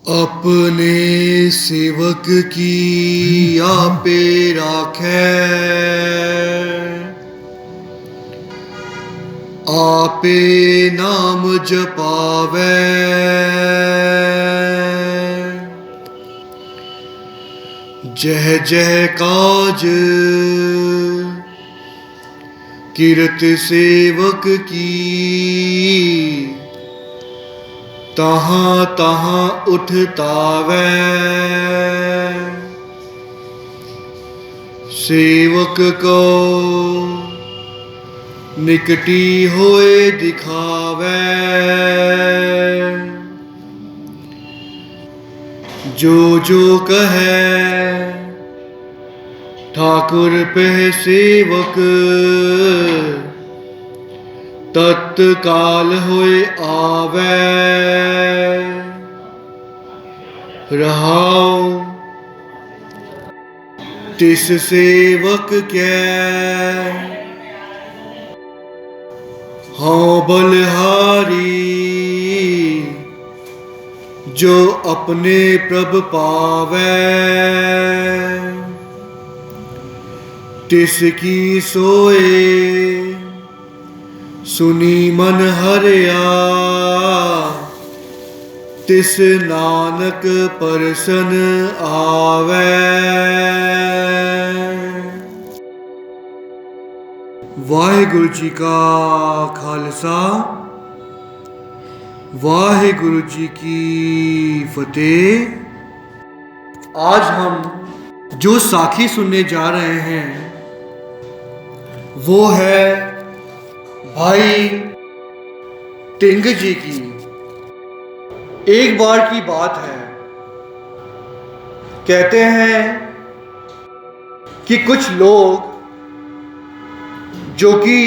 अपने सेवक की आपे राखै, आपे नाम जपावै। जह जह काज किरत सेवक की, तहाँ तहाँ उठतावै। सेवक को निकटी होए दिखावै। जो जो कहे ठाकुर पह सेवक, तत्काल होए आवे। रहाओ तिस सेवक के, हाँ बलहारी। जो अपने प्रभ पावे, तिसकी सोए सुनी मन हरिया। तिस नानक परसन आवे। वाहिगुरु जी का खालसा, वाहिगुरु जी की फतेह। आज हम जो साखी सुनने जा रहे हैं वो है भाई टिंग जी की। एक बार की बात है, कहते हैं कि कुछ लोग जो कि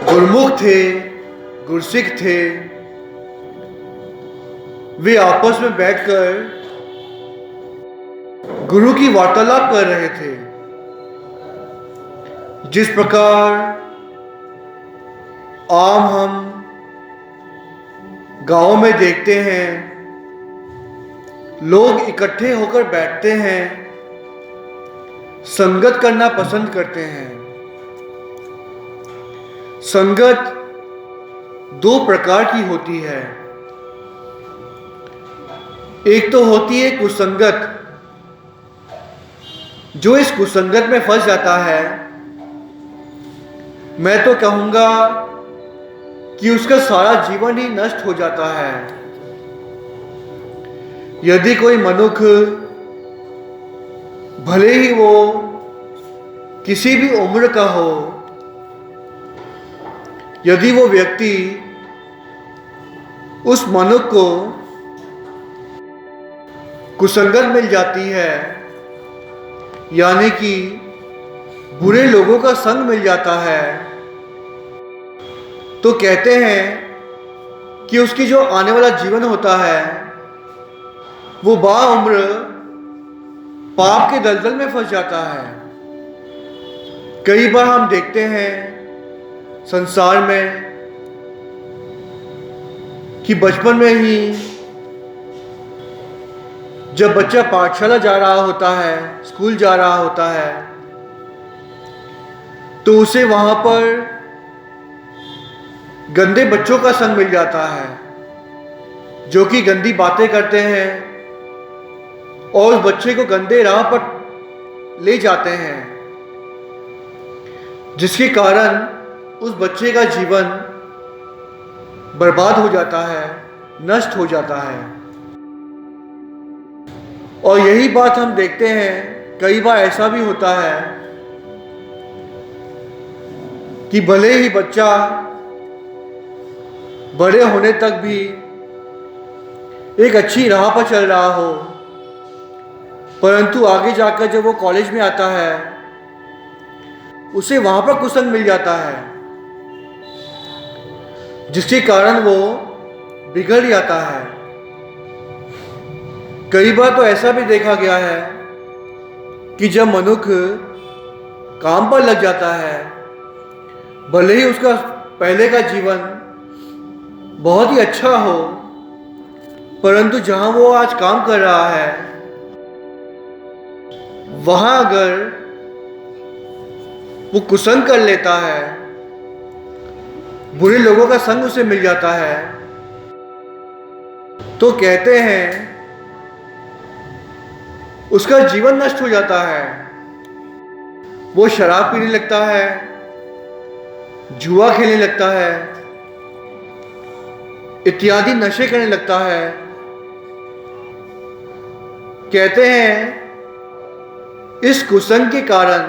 गुरमुख थे, गुरसिख थे, वे आपस में बैठकर गुरु की वार्तालाप कर रहे थे। जिस प्रकार आम हम गांव में देखते हैं, लोग इकट्ठे होकर बैठते हैं, संगत करना पसंद करते हैं। संगत दो प्रकार की होती है। एक तो होती है कुसंगत, जो इस कुसंगत में फंस जाता है, मैं तो कहूंगा कि उसका सारा जीवन ही नष्ट हो जाता है। यदि कोई मनुष्य भले ही वो किसी भी उम्र का हो, यदि वो व्यक्ति उस मनुष्य को कुसंगत मिल जाती है, यानी कि बुरे लोगों का संग मिल जाता है, तो कहते हैं कि उसकी जो आने वाला जीवन होता है वो बाउम्र पाप के दलदल में फंस जाता है। कई बार हम देखते हैं संसार में कि बचपन में ही जब बच्चा पाठशाला जा रहा होता है, स्कूल जा रहा होता है, तो उसे वहां पर गंदे बच्चों का संग मिल जाता है, जो कि गंदी बातें करते हैं और उस बच्चे को गंदे राह पर ले जाते हैं, जिसके कारण उस बच्चे का जीवन बर्बाद हो जाता है, नष्ट हो जाता है। और यही बात हम देखते हैं, कई बार ऐसा भी होता है कि भले ही बच्चा बड़े होने तक भी एक अच्छी राह पर चल रहा हो, परंतु आगे जाकर जब वो कॉलेज में आता है, उसे वहां पर कुसंग मिल जाता है, जिसके कारण वो बिगड़ जाता है। कई बार तो ऐसा भी देखा गया है कि जब मनुष्य काम पर लग जाता है, भले ही उसका पहले का जीवन बहुत ही अच्छा हो, परंतु जहां वो आज काम कर रहा है, वहां अगर वो कुसंग कर लेता है, बुरे लोगों का संग उसे मिल जाता है, तो कहते हैं उसका जीवन नष्ट हो जाता है। वो शराब पीने लगता है, जुआ खेलने लगता है, इत्यादि नशे करने लगता है। कहते हैं इस कुसंग के कारण,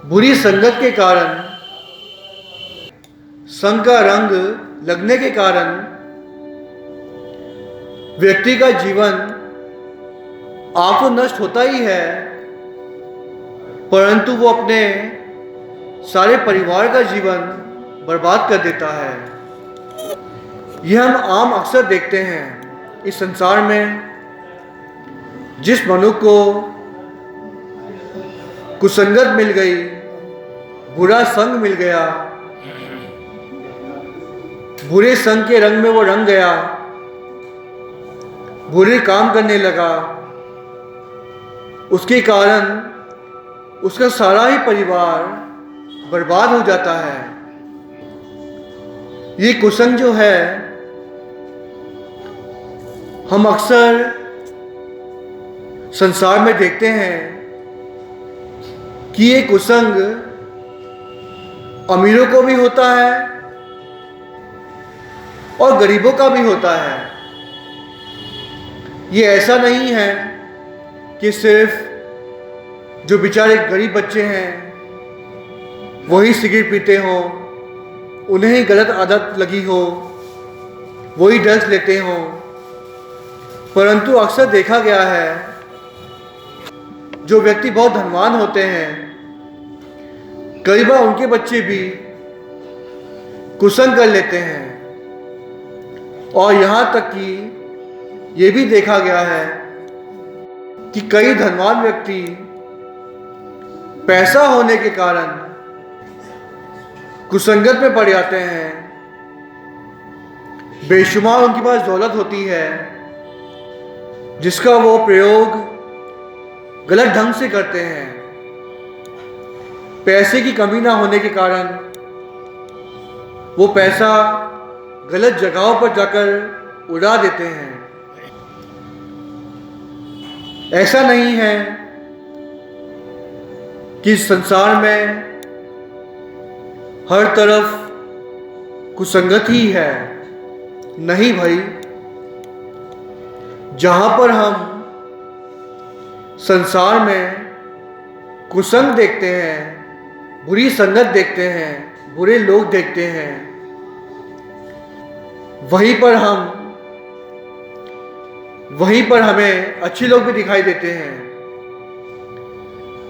बुरी संगत के कारण, संग का रंग लगने के कारण व्यक्ति का जीवन आप तो नष्ट होता ही है, परंतु वो अपने सारे परिवार का जीवन बर्बाद कर देता है। यह हम आम अक्सर देखते हैं इस संसार में। जिस मनुष्य को कुसंगत मिल गई, बुरा संग मिल गया, बुरे संग के रंग में वो रंग गया, बुरे काम करने लगा, उसके कारण उसका सारा ही परिवार बर्बाद हो जाता है। ये कुसंग जो है, हम अक्सर संसार में देखते हैं कि ये कुसंग अमीरों को भी होता है और गरीबों का भी होता है। ये ऐसा नहीं है कि सिर्फ जो बेचारे गरीब बच्चे हैं वही सिगरेट पीते हो, उन्हें ही गलत आदत लगी हो, वही ड्रग्स लेते हो। परंतु अक्सर देखा गया है जो व्यक्ति बहुत धनवान होते हैं, कई बार उनके बच्चे भी कुसंग कर लेते हैं। और यहाँ तक कि ये भी देखा गया है कि कई धनवान व्यक्ति पैसा होने के कारण कुसंगत में पड़ जाते हैं। बेशुमार उनके पास दौलत होती है जिसका वो प्रयोग गलत ढंग से करते हैं। पैसे की कमी ना होने के कारण वो पैसा गलत जगहों पर जाकर उड़ा देते हैं। ऐसा नहीं है कि संसार में हर तरफ कुसंगत ही है। नहीं भाई, जहां पर हम संसार में कुसंग देखते हैं, बुरी संगत देखते हैं, बुरे लोग देखते हैं, वहीं पर हमें अच्छे लोग भी दिखाई देते हैं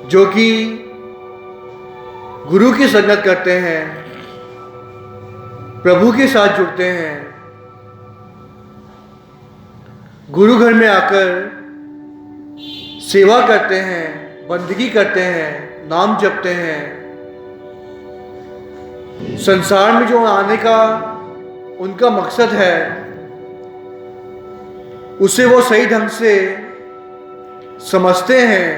जो कि गुरु की संगत करते हैं, प्रभु के साथ जुड़ते हैं, गुरु घर में आकर सेवा करते हैं, बंदगी करते हैं, नाम जपते हैं। संसार में जो आने का उनका मकसद है उसे वो सही ढंग से समझते हैं।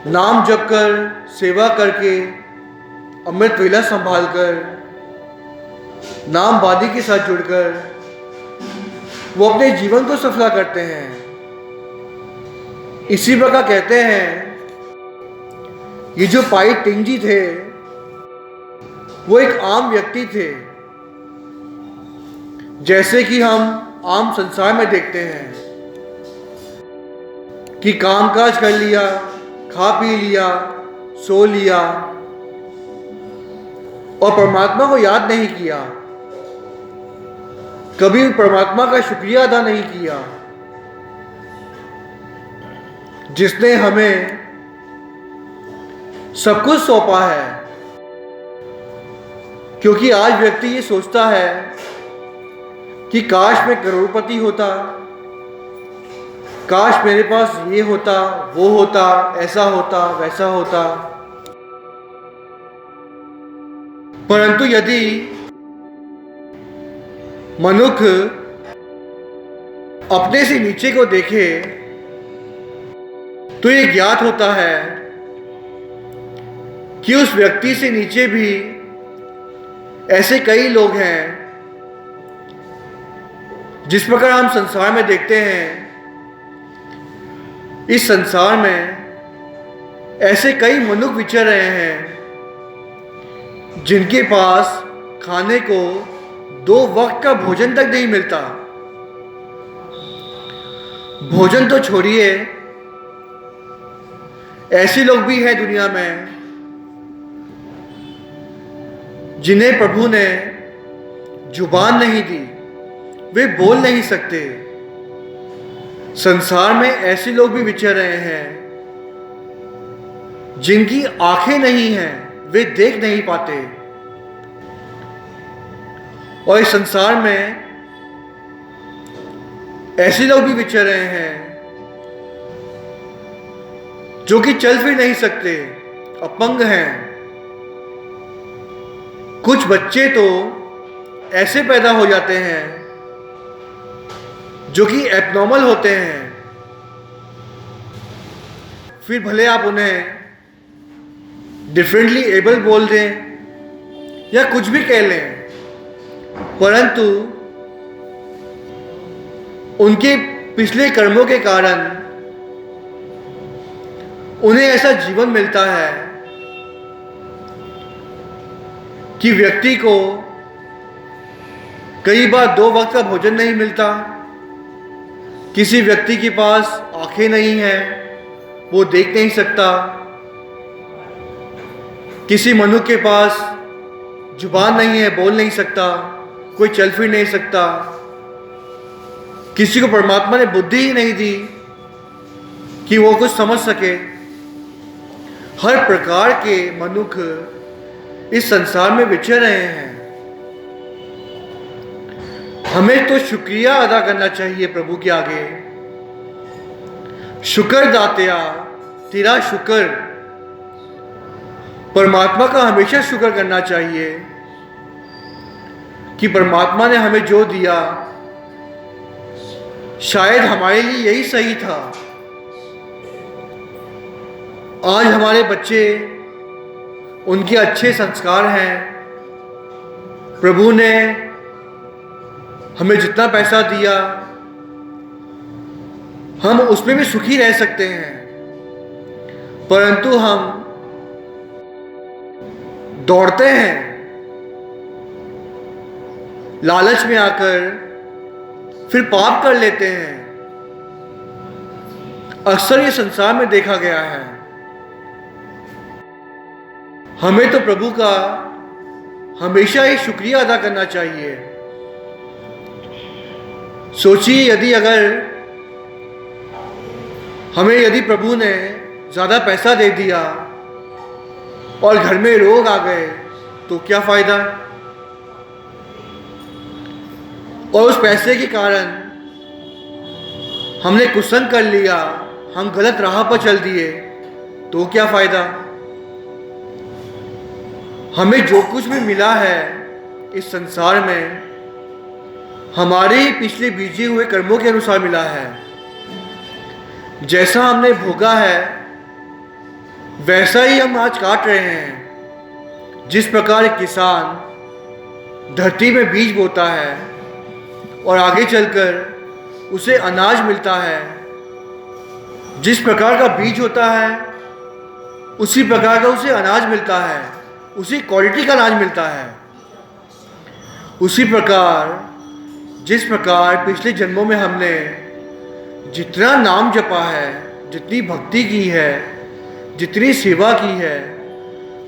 नाम जप कर, सेवा करके, अमृत वेला संभाल कर, नाम वादी के साथ जुड़कर वो अपने जीवन को सफला करते हैं। इसी प्रकार कहते हैं ये जो पाई टिंग जी थे वो एक आम व्यक्ति थे, जैसे कि हम आम संसार में देखते हैं कि कामकाज कर लिया, खा पी लिया, सो लिया और परमात्मा को याद नहीं किया, कभी परमात्मा का शुक्रिया अदा नहीं किया जिसने हमें सब कुछ सौंपा है। क्योंकि आज व्यक्ति ये सोचता है कि काश मैं करोड़पति होता, काश मेरे पास ये होता, वो होता, ऐसा होता, वैसा होता। परंतु यदि मनुष्य अपने से नीचे को देखे तो ये ज्ञात होता है कि उस व्यक्ति से नीचे भी ऐसे कई लोग हैं। जिस प्रकार हम संसार में देखते हैं, इस संसार में ऐसे कई मनुष्य विचर रहे हैं जिनके पास खाने को 2 वक्त का भोजन तक नहीं मिलता। भोजन तो छोड़िए, ऐसे लोग भी हैं दुनिया में जिन्हें प्रभु ने जुबान नहीं दी, वे बोल नहीं सकते। संसार में ऐसे लोग भी विचर रहे हैं जिनकी आंखें नहीं हैं, वे देख नहीं पाते। और इस संसार में ऐसे लोग भी विचर रहे हैं जो कि चल फिर नहीं सकते, अपंग हैं। कुछ बच्चे तो ऐसे पैदा हो जाते हैं जो कि एबनॉर्मल होते हैं। फिर भले आप उन्हें डिफरेंटली एबल बोल दें या कुछ भी कह लें, परंतु उनके पिछले कर्मों के कारण उन्हें ऐसा जीवन मिलता है कि व्यक्ति को कई बार 2 वक्त का भोजन नहीं मिलता। किसी व्यक्ति के पास आंखें नहीं हैं, वो देख नहीं सकता। किसी मनुष्य के पास जुबान नहीं है, बोल नहीं सकता, कोई चल फिर नहीं सकता। किसी को परमात्मा ने बुद्धि ही नहीं दी कि वो कुछ समझ सके। हर प्रकार के मनुष्य इस संसार में विचर रहे हैं। हमें तो शुक्रिया अदा करना चाहिए प्रभु के आगे। शुक्र दातया, तेरा शुक्र। परमात्मा का हमेशा शुक्र करना चाहिए कि परमात्मा ने हमें जो दिया शायद हमारे लिए यही सही था। आज हमारे बच्चे, उनके अच्छे संस्कार हैं। प्रभु ने हमें जितना पैसा दिया, हम उसमें भी सुखी रह सकते हैं, परंतु हम दौड़ते हैं लालच में आकर, फिर पाप कर लेते हैं। अक्सर ये संसार में देखा गया है। हमें तो प्रभु का हमेशा ही शुक्रिया अदा करना चाहिए। सोचिए, यदि प्रभु ने ज़्यादा पैसा दे दिया और घर में रोग आ गए तो क्या फ़ायदा? और उस पैसे के कारण हमने कुसंग कर लिया, हम गलत राह पर चल दिए तो क्या फ़ायदा? हमें जो कुछ भी मिला है इस संसार में, हमारे ही पिछले बीजे हुए कर्मों के अनुसार मिला है। जैसा हमने भोगा है वैसा ही हम आज काट रहे हैं। जिस प्रकार एक किसान धरती में बीज बोता है और आगे चलकर उसे अनाज मिलता है, जिस प्रकार का बीज होता है उसी प्रकार का उसे अनाज मिलता है, उसी क्वालिटी का अनाज मिलता है। उसी प्रकार जिस प्रकार पिछले जन्मों में हमने जितना नाम जपा है, जितनी भक्ति की है, जितनी सेवा की है,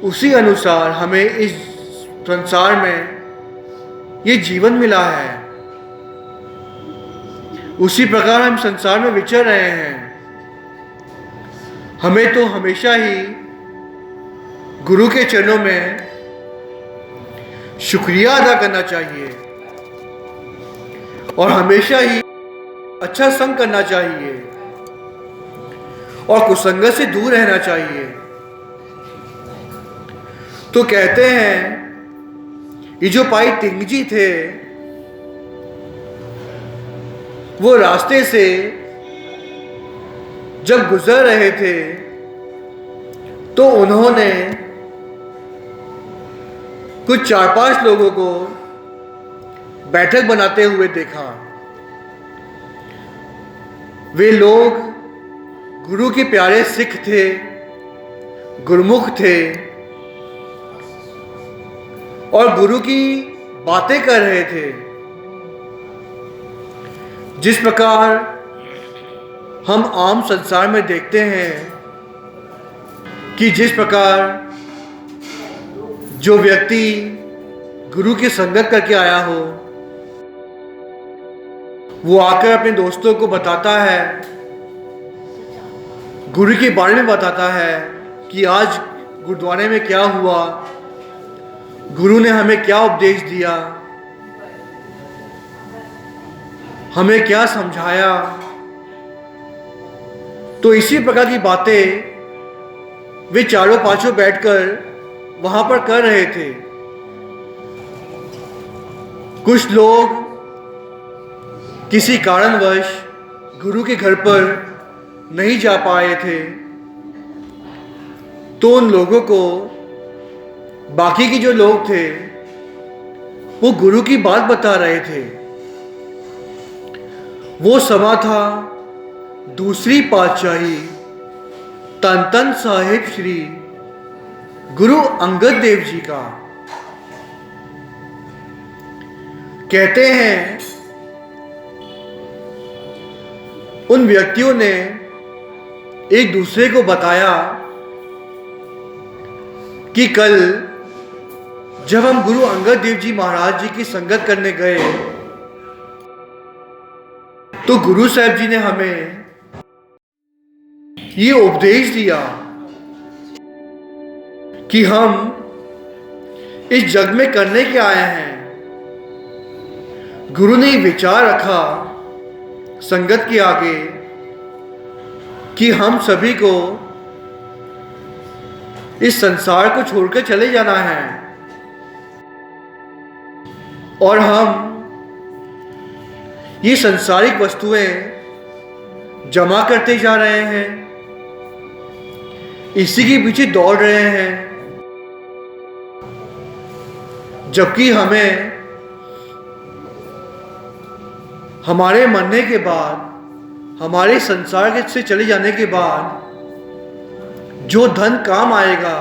उसी अनुसार हमें इस संसार में ये जीवन मिला है। उसी प्रकार हम संसार में विचर रहे हैं। हमें तो हमेशा ही गुरु के चरणों में शुक्रिया अदा करना चाहिए और हमेशा ही अच्छा संग करना चाहिए और कुसंगत से दूर रहना चाहिए। तो कहते हैं ये जो पाई तिंगजी थे वो रास्ते से जब गुजर रहे थे तो उन्होंने कुछ 4-5 लोगों को बैठक बनाते हुए देखा। वे लोग गुरु के प्यारे सिख थे, गुरमुख थे और गुरु की बातें कर रहे थे। जिस प्रकार हम आम संसार में देखते हैं कि जिस प्रकार जो व्यक्ति गुरु की संगत करके आया हो, वो आकर अपने दोस्तों को बताता है, गुरु के बारे में बताता है कि आज गुरुद्वारे में क्या हुआ, गुरु ने हमें क्या उपदेश दिया, हमें क्या समझाया। तो इसी प्रकार की बातें वे चारों पांचों बैठकर वहां पर कर रहे थे। कुछ लोग किसी कारणवश गुरु के घर पर नहीं जा पाए थे, तो उन लोगों को, बाकी के जो लोग थे, वो गुरु की बात बता रहे थे। वो समा था दूसरी पातशाही तन तन साहिब श्री गुरु अंगद देव जी का। कहते हैं उन व्यक्तियों ने एक दूसरे को बताया कि कल जब हम गुरु अंगद देव जी महाराज जी की संगत करने गए तो गुरु साहब जी ने हमें ये उपदेश दिया कि हम इस जग में करने के आए हैं। गुरु ने विचार रखा संगत के आगे कि हम सभी को इस संसार को छोड़कर चले जाना है और हम ये सांसारिक वस्तुएं जमा करते जा रहे हैं, इसी के पीछे दौड़ रहे हैं, जबकि हमें हमारे मरने के बाद, हमारे संसार से चले जाने के बाद जो धन काम आएगा,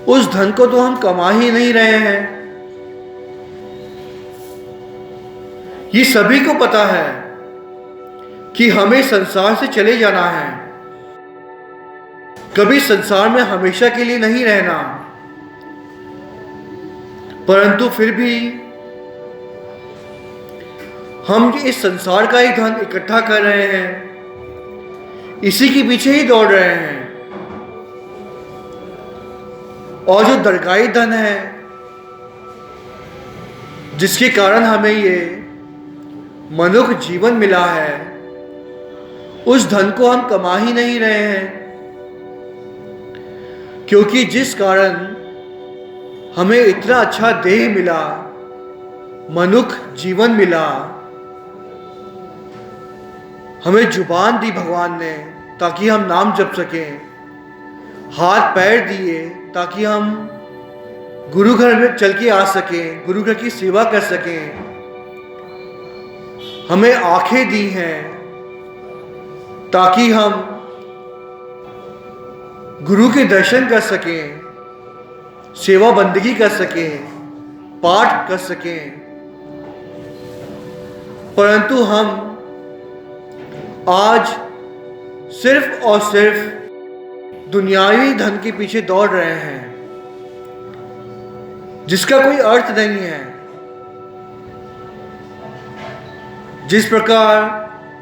उस धन को तो हम कमा ही नहीं रहे हैं। ये सभी को पता है कि हमें संसार से चले जाना है, कभी संसार में हमेशा के लिए नहीं रहना, परंतु फिर भी हम इस संसार का ही धन इकट्ठा कर रहे हैं, इसी के पीछे ही दौड़ रहे हैं। और जो दरगाही धन है, जिसके कारण हमें ये मनुष्य जीवन मिला है, उस धन को हम कमा ही नहीं रहे हैं, क्योंकि जिस कारण हमें इतना अच्छा देह मिला, मनुष्य जीवन मिला, हमें जुबान दी भगवान ने ताकि हम नाम जप सकें, हाथ पैर दिए ताकि हम गुरु घर में चल के आ सकें, गुरु घर की सेवा कर सकें, हमें आंखें दी हैं ताकि हम गुरु के दर्शन कर सकें, सेवा बंदगी कर सकें, पाठ कर सकें, परंतु हम आज सिर्फ और सिर्फ दुनियावी धन के पीछे दौड़ रहे हैं, जिसका कोई अर्थ नहीं है। जिस प्रकार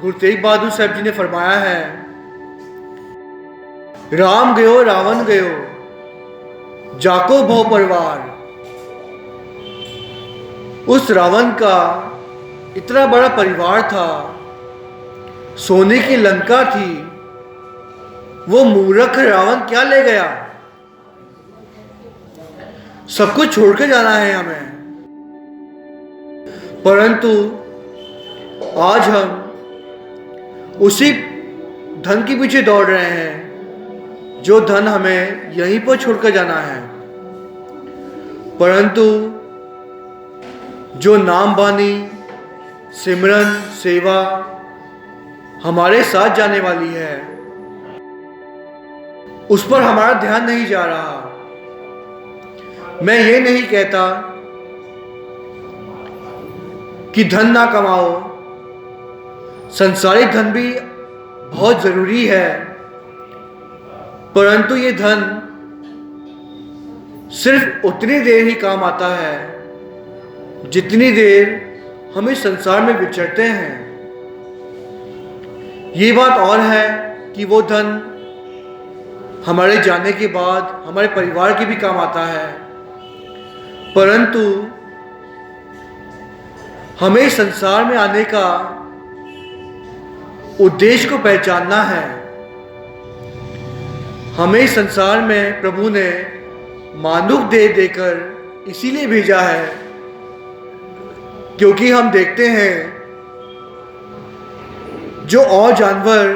गुरु तेग बहादुर साहब जी ने फरमाया है, राम गयो रावण गयो जाको भव परिवार। उस रावण का इतना बड़ा परिवार था, सोने की लंका थी, वो मूर्ख रावण क्या ले गया? सब कुछ छोड़कर जाना है हमें। परंतु आज हम उसी धन के पीछे दौड़ रहे हैं जो धन हमें यहीं पर छोड़कर जाना है, परंतु जो नाम बानी, सिमरन, सेवा हमारे साथ जाने वाली है, उस पर हमारा ध्यान नहीं जा रहा। मैं ये नहीं कहता कि धन ना कमाओ, संसारिक धन भी बहुत जरूरी है, परंतु ये धन सिर्फ उतनी देर ही काम आता है जितनी देर हम इस संसार में विचरते हैं। ये बात और है कि वो धन हमारे जाने के बाद हमारे परिवार के भी काम आता है, परंतु हमें संसार में आने का उद्देश्य को पहचानना है। हमें संसार में प्रभु ने मानुष देह देकर इसीलिए भेजा है क्योंकि हम देखते हैं जो और जानवर,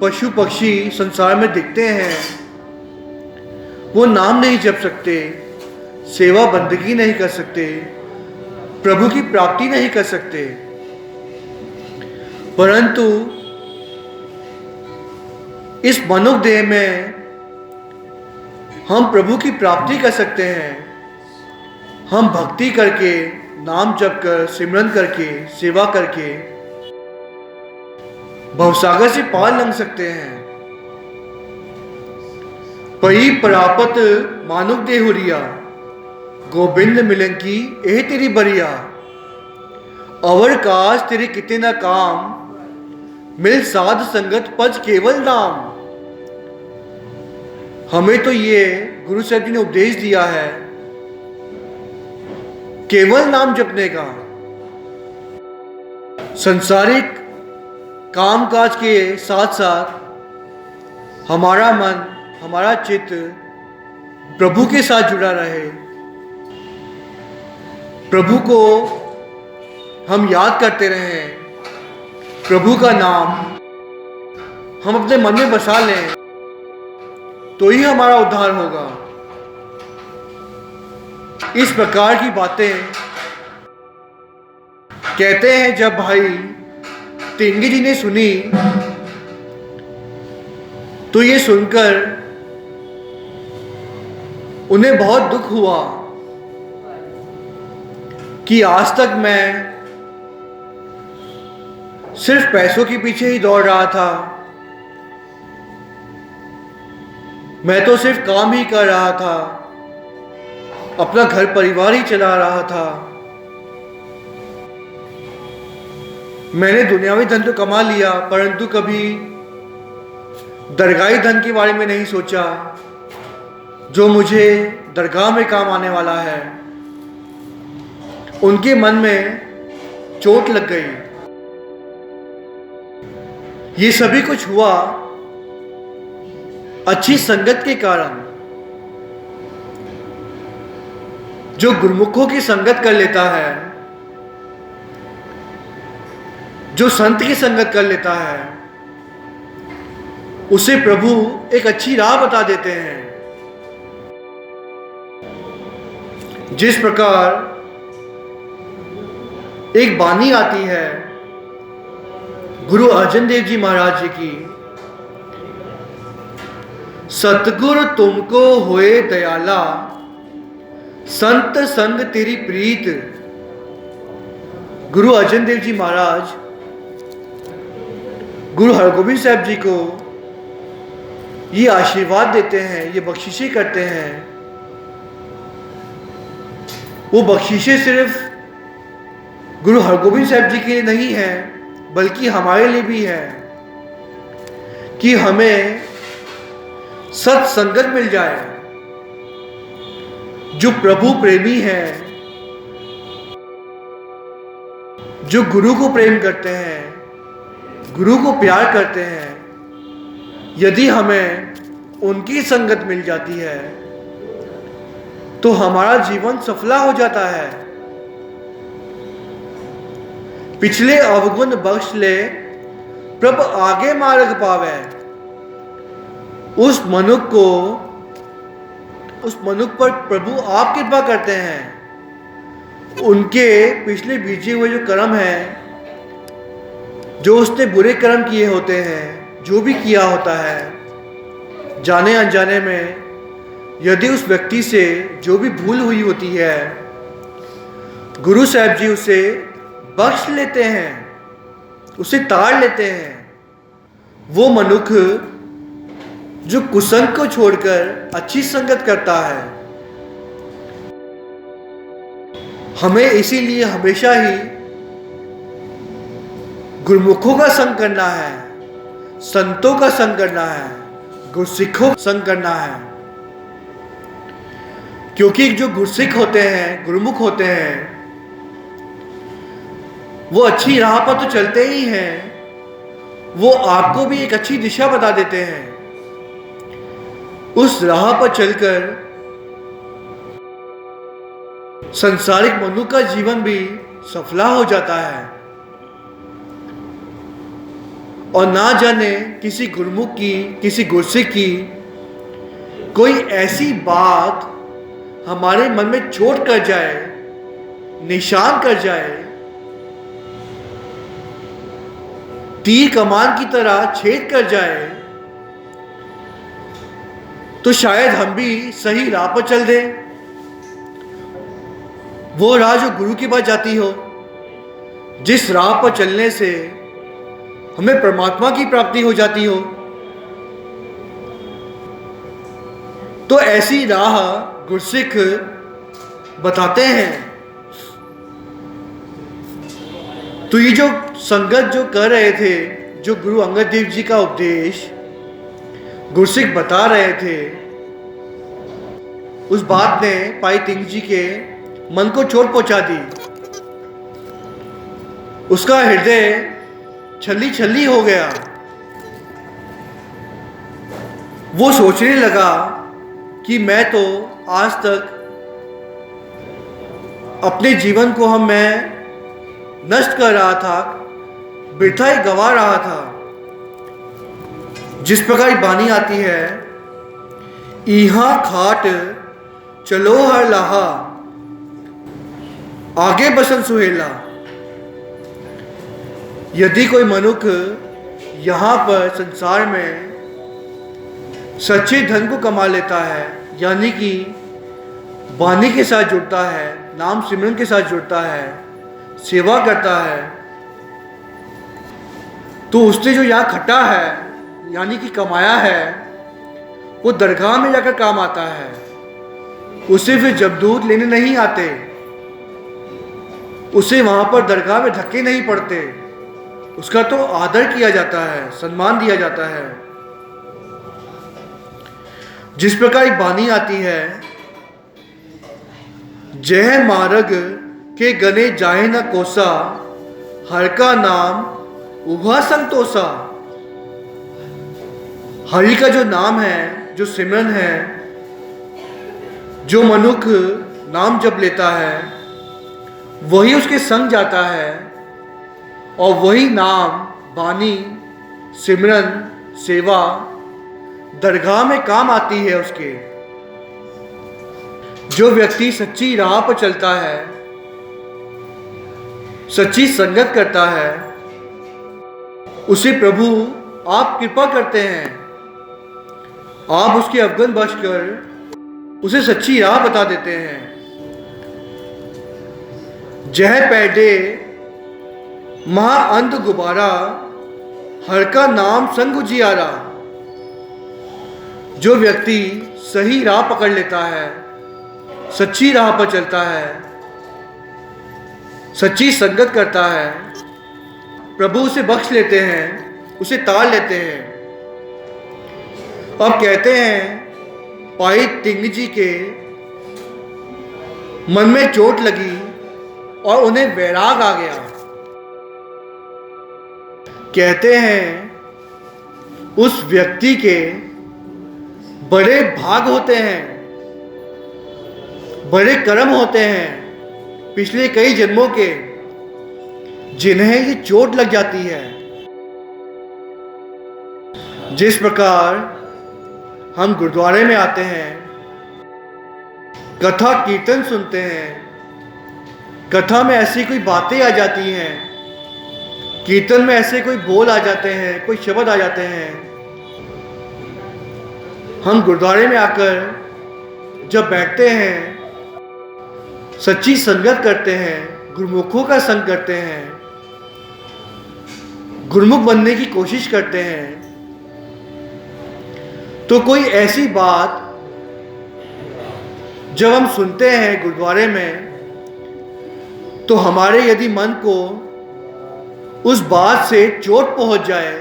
पशु पक्षी संसार में दिखते हैं, वो नाम नहीं जप सकते, सेवा बंदगी नहीं कर सकते, प्रभु की प्राप्ति नहीं कर सकते, परंतु इस मनुष्य देह में हम प्रभु की प्राप्ति कर सकते हैं। हम भक्ति करके, नाम जप कर, सिमरन करके, सेवा करके भवसागर से पार लंघ सकते हैं। पई परापत मानुक देहुरिया, गोविंद मिलन की एह तेरी बरिया, अवर काश तेरे किते न काम, मिल साध संगत पज केवल नाम। हमें तो ये गुरु साहब जी ने उपदेश दिया है केवल नाम जपने का। संसारिक कामकाज के साथ साथ हमारा मन, हमारा चित्त प्रभु के साथ जुड़ा रहे। प्रभु को हम याद करते रहें, प्रभु का नाम हम अपने मन में बसा लें, तो ही हमारा उद्धार होगा। इस प्रकार की बातें कहते हैं जब भाई तेंगे जी ने सुनी तो ये सुनकर उन्हें बहुत दुख हुआ कि आज तक मैं सिर्फ पैसों के पीछे ही दौड़ रहा था, मैं तो सिर्फ काम ही कर रहा था, अपना घर परिवार ही चला रहा था। मैंने दुनियावी धन तो कमा लिया, परंतु कभी दरगाही धन के बारे में नहीं सोचा जो मुझे दरगाह में काम आने वाला है। उनके मन में चोट लग गई। ये सभी कुछ हुआ अच्छी संगत के कारण। जो गुरुमुखों की संगत कर लेता है, जो संत की संगत कर लेता है, उसे प्रभु एक अच्छी राह बता देते हैं। जिस प्रकार एक बानी आती है गुरु अर्जन देव जी महाराज जी की, सतगुरु तुमको होए दयाला, संत संग तेरी प्रीत। गुरु अर्जन देव जी महाराज गुरु हरगोविंद साहब जी को ये आशीर्वाद देते हैं, ये बख्शिशें करते हैं। वो बख्शिशें सिर्फ गुरु हरगोविंद साहब जी के लिए नहीं है, बल्कि हमारे लिए भी है कि हमें सत्संगत मिल जाए। जो प्रभु प्रेमी है, जो गुरु को प्रेम करते हैं, गुरु को प्यार करते हैं, यदि हमें उनकी संगत मिल जाती है तो हमारा जीवन सफला हो जाता है। पिछले अवगुण बख्श ले, प्रभ आगे मार्ग पावे। उस मनुष्य पर प्रभु आप कृपा करते हैं। उनके पिछले बीजे हुए जो कर्म हैं, जो उसने बुरे कर्म किए होते हैं, जो भी किया होता है जाने अनजाने में, यदि उस व्यक्ति से जो भी भूल हुई होती है, गुरु साहब जी उसे बख्श लेते हैं, उसे ताड़ लेते हैं। वो मनुष्य जो कुसंग को छोड़कर अच्छी संगत करता है। हमें इसीलिए हमेशा ही गुरुमुखों का संग करना है, संतों का संग करना है, गुरसिखों का संग करना है। क्योंकि जो गुरसिख होते हैं, गुरुमुख होते हैं, वो अच्छी राह पर तो चलते ही हैं, वो आपको भी एक अच्छी दिशा बता देते हैं। उस राह पर चलकर संसारिक मनुष्य का जीवन भी सफला हो जाता है। और ना जाने किसी गुरुमुख की, किसी गुरसिख की कोई ऐसी बात हमारे मन में चोट कर जाए, निशान कर जाए, तीर कमान की तरह छेद कर जाए, तो शायद हम भी सही राह पर चल दें। वो राह जो गुरु के पास जाती हो, जिस राह पर चलने से हमें परमात्मा की प्राप्ति हो जाती हो, तो ऐसी राह गुरसिख बताते हैं। तो ये जो संगत जो कर रहे थे, जो गुरु अंगद देव जी का उपदेश गुरसिख बता रहे थे, उस बात ने पाई तिंग जी के मन को चोट पहुंचा दी। उसका हृदय छल्ली छल्ली हो गया। वो सोचने लगा कि मैं तो आज तक अपने जीवन को मैं नष्ट कर रहा था, वृथा ही गवा रहा था। जिस प्रकार बानी आती है, इहा खाट चलो हर लाहा, आगे बसन सुहेला। यदि कोई मनुष्य यहाँ पर संसार में सच्चे धन को कमा लेता है, यानी कि वाणी के साथ जुड़ता है, नाम सिमरन के साथ जुड़ता है, सेवा करता है, तो उसने जो यहाँ खटा है, यानी कि कमाया है, वो दरगाह में जाकर काम आता है। उसे फिर जबदूत लेने नहीं आते, उसे वहां पर दरगाह में धक्के नहीं पड़ते, उसका तो आदर किया जाता है, सम्मान दिया जाता है। जिस प्रकार एक बानी आती है, जय मार्ग के गने जाए न कोसा, हर का नाम उभा संतोषा। हरि का जो नाम है, जो सिमरन है, जो मनुष्य नाम जप लेता है, वही उसके संग जाता है, और वही नाम, वाणी, सिमरन, सेवा दरगाह में काम आती है उसके। जो व्यक्ति सच्ची राह पर चलता है, सच्ची संगत करता है, उसे प्रभु आप कृपा करते हैं। आप उसके अवगुण बख्श कर उसे सच्ची राह बता देते हैं। जह पैडे महा अंत गुबारा, हर का नाम संग उजियारा। जो व्यक्ति सही राह पकड़ लेता है, सच्ची राह पर चलता है, सच्ची संगत करता है, प्रभु उसे बख्श लेते हैं, उसे ताड़ लेते हैं। अब कहते हैं, पाई तिंग जी के मन में चोट लगी और उन्हें वैराग आ गया। कहते हैं, उस व्यक्ति के बड़े भाग होते हैं, बड़े कर्म होते हैं पिछले कई जन्मों के, जिन्हें ये चोट लग जाती है। जिस प्रकार हम गुरुद्वारे में आते हैं, कथा कीर्तन सुनते हैं, कथा में ऐसी कोई बातें आ जाती हैं, कीर्तन में ऐसे कोई बोल आ जाते हैं, कोई शब्द आ जाते हैं, हम गुरुद्वारे में आकर जब बैठते हैं, सच्ची संगत करते हैं, गुरुमुखों का संग करते हैं, गुरुमुख बनने की कोशिश करते हैं, तो कोई ऐसी बात जब हम सुनते हैं गुरुद्वारे में, तो हमारे यदि मन को उस बात से चोट पहुंच जाए,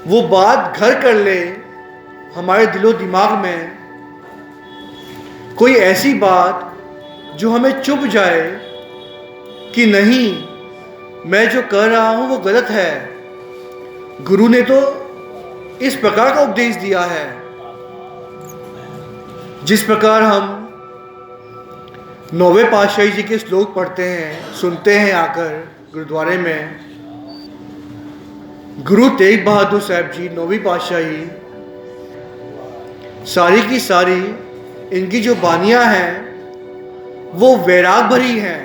वो बात घर कर ले हमारे दिलो दिमाग में, कोई ऐसी बात जो हमें चुभ जाए कि नहीं, मैं जो कर रहा हूं वो गलत है, गुरु ने तो इस प्रकार का उपदेश दिया है। जिस प्रकार हम 9वें पातशाही जी के श्लोक पढ़ते हैं, सुनते हैं आकर गुरुद्वारे में, गुरु तेग बहादुर साहब जी 9वीं पातशाही, सारी की सारी इनकी जो बानियां हैं वो वैराग भरी हैं।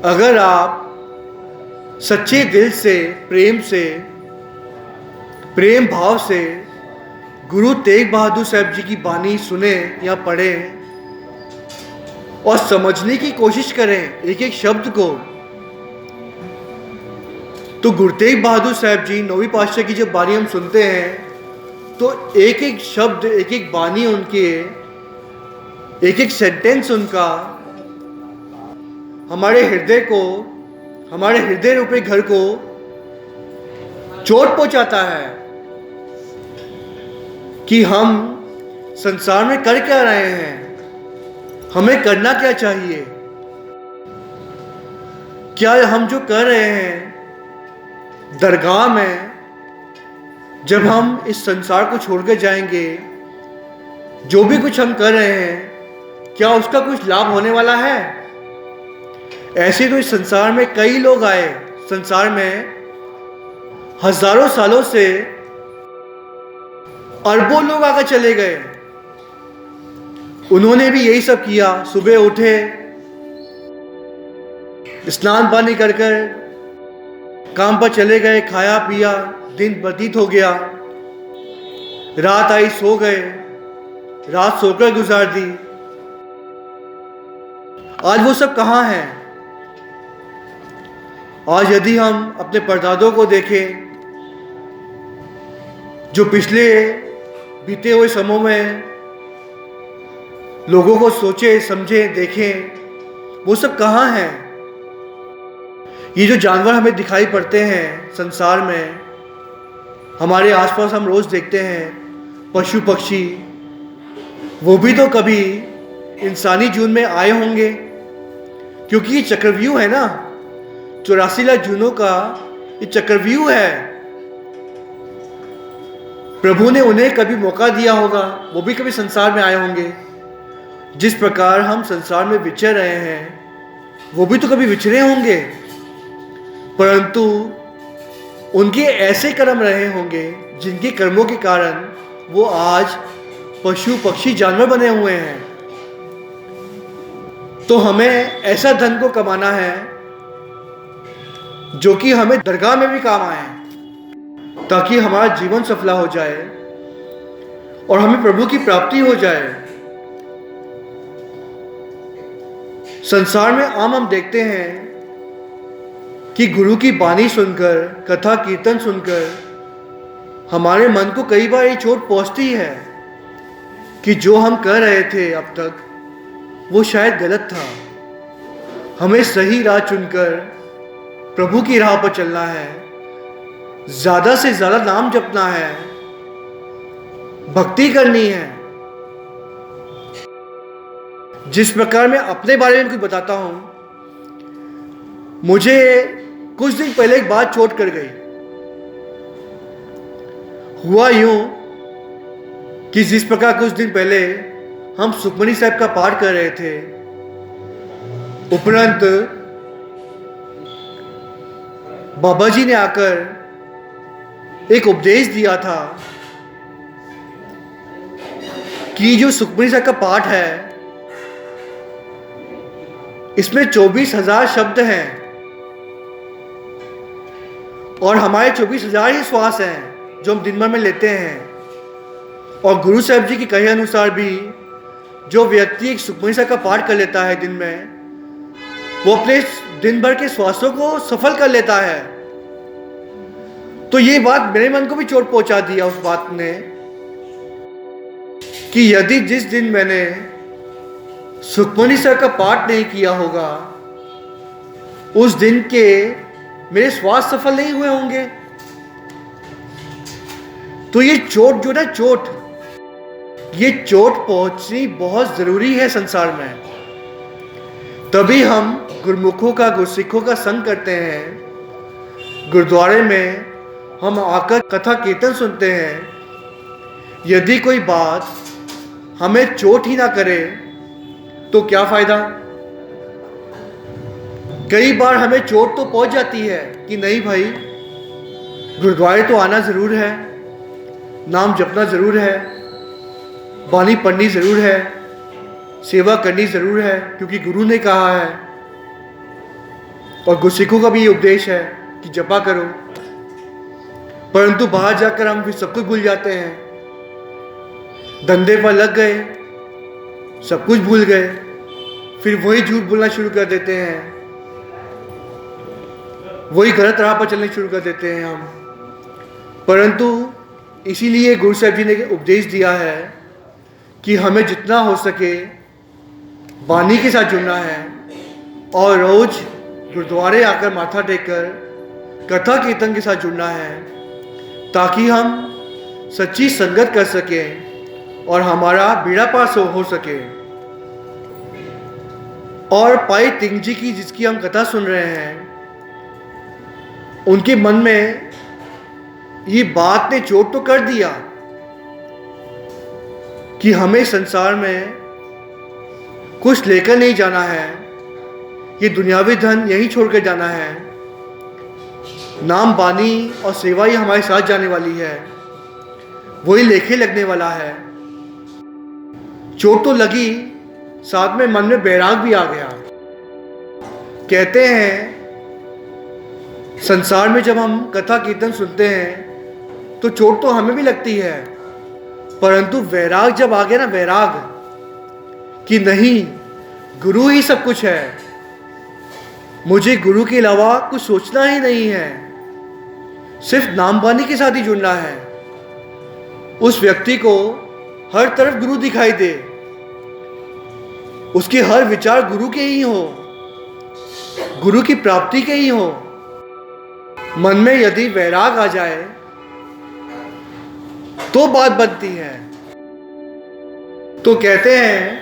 अगर आप सच्चे दिल से, प्रेम भाव से गुरु तेग बहादुर साहब जी की बानी सुने या पढ़ें और समझने की कोशिश करें एक एक शब्द को, तो गुरु तेग बहादुर साहब जी 9वीं पातशाही की जब बानी हम सुनते हैं, तो एक एक शब्द, एक एक बानी उनके, एक एक सेंटेंस उनका हमारे हृदय को, हमारे हृदय रूपी घर को चोट पहुंचाता है कि हम संसार में कर क्या रहे हैं, हमें करना क्या चाहिए, क्या हम जो कर रहे हैं दरगाह में, जब हम इस संसार को छोड़कर जाएंगे, जो भी कुछ हम कर रहे हैं, क्या उसका कुछ लाभ होने वाला है? ऐसे तो इस संसार में कई लोग आए, संसार में हजारों सालों से अरबों लोग आकर चले गए, उन्होंने भी यही सब किया। सुबह उठे, स्नान पानी कर कर काम पर चले गए, खाया पिया, दिन व्यतीत हो गया, रात आई, सो गए, रात सोकर गुजार दी। आज वो सब कहाँ हैं? आज यदि हम अपने परदादों को देखें, जो पिछले बीते हुए समय में लोगों को सोचे, समझे, देखें, वो सब कहाँ हैं? ये जो जानवर हमें दिखाई पड़ते हैं संसार में, हमारे आसपास हम रोज देखते हैं, पशु पक्षी, वो भी तो कभी इंसानी जून में आए होंगे, क्योंकि ये चक्रव्यूह है ना, 84 लाख जूनों का ये चक्रव्यूह है। प्रभु ने उन्हें कभी मौका दिया होगा, वो भी कभी संसार में आए होंगे। जिस प्रकार हम संसार में विचर रहे हैं, वो भी तो कभी विचरे होंगे, परंतु उनके ऐसे कर्म रहे होंगे जिनके कर्मों के कारण वो आज पशु पक्षी जानवर बने हुए हैं। तो हमें ऐसा धन को कमाना है जो कि हमें दरगाह में भी काम आए, ताकि हमारा जीवन सफल हो जाए और हमें प्रभु की प्राप्ति हो जाए। संसार में आम हम देखते हैं कि गुरु की बानी सुनकर, कथा कीर्तन सुनकर हमारे मन को कई बार ये चोट पहुंचती है कि जो हम कर रहे थे अब तक वो शायद गलत था। हमें सही राह चुनकर प्रभु की राह पर चलना है, ज्यादा से ज्यादा नाम जपना है, भक्ति करनी है। जिस प्रकार मैं अपने बारे में कुछ बताता हूं, मुझे कुछ दिन पहले एक बात चोट कर गई। हुआ यूं कि जिस प्रकार कुछ दिन पहले हम सुखमनी साहब का पाठ कर रहे थे, उपरंत बाबा जी ने आकर एक उपदेश दिया था कि जो सुखमनी साहब का पाठ है इसमें 24,000 शब्द हैं और हमारे 24,000 ही श्वास हैं जो हम दिन भर में लेते हैं। और गुरु साहब जी के कहे अनुसार भी जो व्यक्ति एक सुखमनी साहब का पाठ कर लेता है दिन में, वो अपने दिन भर के श्वासों को सफल कर लेता है। तो ये बात मेरे मन को भी चोट पहुंचा दिया उस बात ने कि यदि जिस दिन मैंने सुखमनी साहब का पाठ नहीं किया होगा उस दिन के मेरे श्वास सफल नहीं हुए होंगे। तो ये चोट जो ना ये चोट पहुंचनी बहुत जरूरी है संसार में। तभी हम गुरमुखों का गुरसिखों का संग करते हैं, गुरुद्वारे में हम आकर कथा कीर्तन सुनते हैं। यदि कोई बात हमें चोट ही ना करे तो क्या फायदा। कई बार हमें चोट तो पहुंच जाती है कि नहीं भाई, गुरुद्वारे तो आना जरूर है, नाम जपना जरूर है, बानी पढ़नी जरूर है, सेवा करनी जरूर है क्योंकि गुरु ने कहा है और गुरसिखों का भी ये उपदेश है कि जपा करो। परंतु बाहर जाकर हम फिर सब कुछ भूल जाते हैं, धंधे पर लग गए, सब कुछ भूल गए, फिर वही झूठ बोलना शुरू कर देते हैं, वही गलत राह पर चलने शुरू कर देते हैं हम। परंतु इसीलिए गुरु साहब जी ने उपदेश दिया है कि हमें जितना हो सके वाणी के साथ जुड़ना है और रोज गुरुद्वारे आकर माथा टेककर कथा कीर्तन के साथ जुड़ना है ताकि हम सच्ची संगत कर सकें और हमारा बेड़ा पार हो सके। और पाई तिंग जी की जिसकी हम कथा सुन रहे हैं, उनके मन में ये बात ने चोट तो कर दिया कि हमें संसार में कुछ लेकर नहीं जाना है, ये दुनियावी धन यहीं छोड़कर जाना है, नाम बानी और सेवा ही हमारे साथ जाने वाली है, वही लेखे लगने वाला है। चोट तो लगी, साथ में मन में बैराग भी आ गया। कहते हैं संसार में जब हम कथा कीर्तन सुनते हैं तो चोट तो हमें भी लगती है, परंतु वैराग जब आ गया ना, वैराग कि नहीं, गुरु ही सब कुछ है, मुझे गुरु के अलावा कुछ सोचना ही नहीं है, सिर्फ नाम बानी के साथ ही जुड़ना है। उस व्यक्ति को हर तरफ गुरु दिखाई दे, उसके हर विचार गुरु के ही हो, गुरु की प्राप्ति के ही हो। मन में यदि वैराग आ जाए तो बात बनती है। तो कहते हैं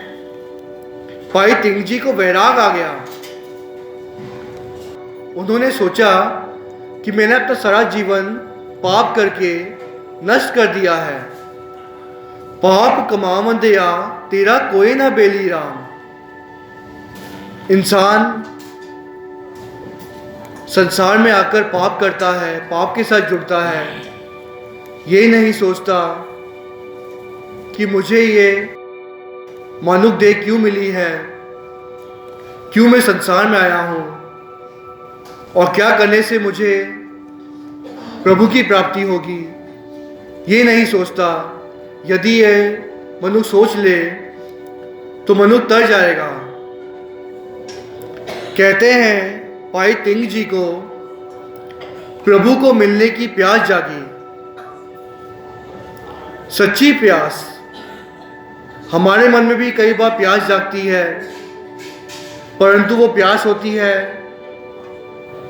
भाई तिंग जी को वैराग आ गया। उन्होंने सोचा कि मैंने अपना सारा जीवन पाप करके नष्ट कर दिया है। पाप कमावंदिया तेरा कोई ना बेली राम। इंसान संसार में आकर पाप करता है, पाप के साथ जुड़ता है, ये नहीं सोचता कि मुझे ये मानुक देह क्यों मिली है, क्यों मैं संसार में आया हूँ और क्या करने से मुझे प्रभु की प्राप्ति होगी, ये नहीं सोचता। यदि ये मनुष्य सोच ले तो मनुष्य तर जाएगा। कहते हैं भाई तिंग जी को प्रभु को मिलने की प्यास जागी, सच्ची प्यास। हमारे मन में भी कई बार प्यास जागती है, परंतु वो प्यास होती है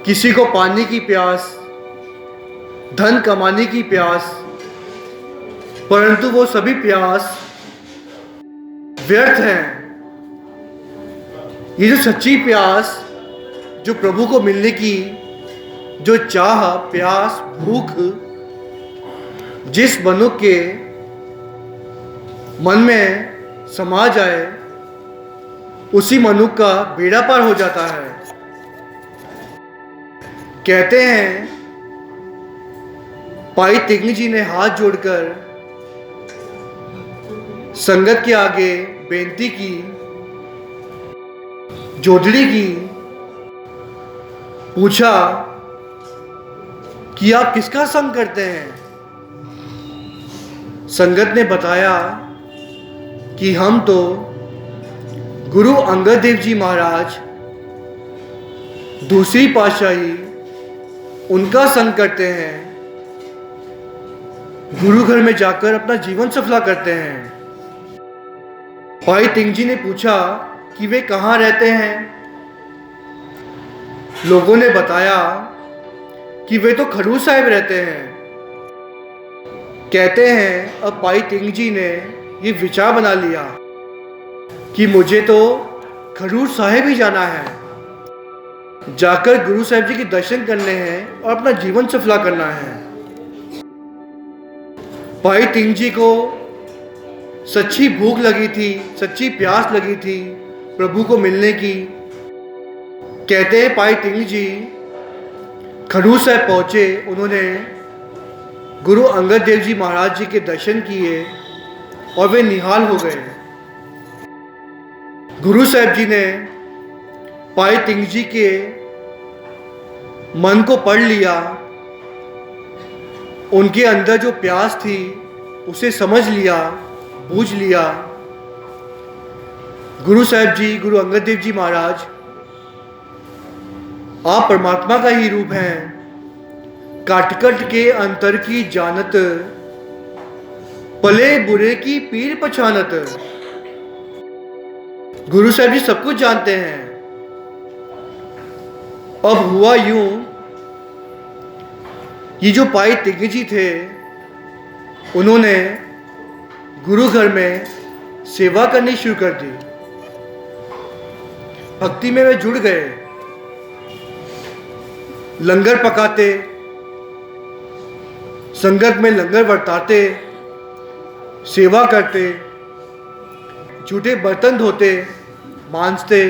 किसी को पाने की प्यास, धन कमाने की प्यास, परंतु वो सभी प्यास व्यर्थ हैं। ये जो सच्ची प्यास, जो प्रभु को मिलने की जो चाह, प्यास, भूख जिस मनुष्य के मन में समा जाए, उसी मनुष्य का बेड़ा पार हो जाता है। कहते हैं पाई तिंग जी ने हाथ जोड़कर संगत के आगे बेनती की, जोदड़ी की, पूछा कि आप किसका संग करते हैं। संगत ने बताया कि हम तो गुरु अंगद देव जी महाराज दूसरी पातशाही उनका संग करते हैं, गुरु घर में जाकर अपना जीवन सफला करते हैं। भाई तिंग जी ने पूछा कि वे कहाँ रहते हैं। लोगों ने बताया कि वे तो खडूर साहिब रहते हैं। कहते हैं अब भाई तिंग जी ने ये विचार बना लिया कि मुझे तो खडूर साहिब ही जाना है, जाकर गुरु साहिब जी के दर्शन करने हैं और अपना जीवन सफला करना है। भाई तिंग जी को सच्ची भूख लगी थी, सच्ची प्यास लगी थी प्रभु को मिलने की। कहते हैं भाई तिंग जी खडूर साहिब पहुंचे। उन्होंने गुरु अंगद देव जी महाराज जी के दर्शन किए और वे निहाल हो गए। गुरु साहिब जी ने भाई तिंग जी के मन को पढ़ लिया, उनके अंदर जो प्यास थी उसे समझ लिया, बूझ लिया। गुरु साहिब जी, गुरु अंगद देव जी महाराज, आप परमात्मा का ही रूप हैं, काटकट के अंतर की जानत, भले बुरे की पीर पहचानत। गुरु साहिब जी सब कुछ जानते हैं। अब हुआ यूं, ये जो भाई तिंग जी थे उन्होंने गुरु घर में सेवा करनी शुरू कर दी। भक्ति में वे जुड़ गए, लंगर पकाते, संगत में लंगर बरताते, सेवा करते, झूठे बर्तन धोते, मांजते,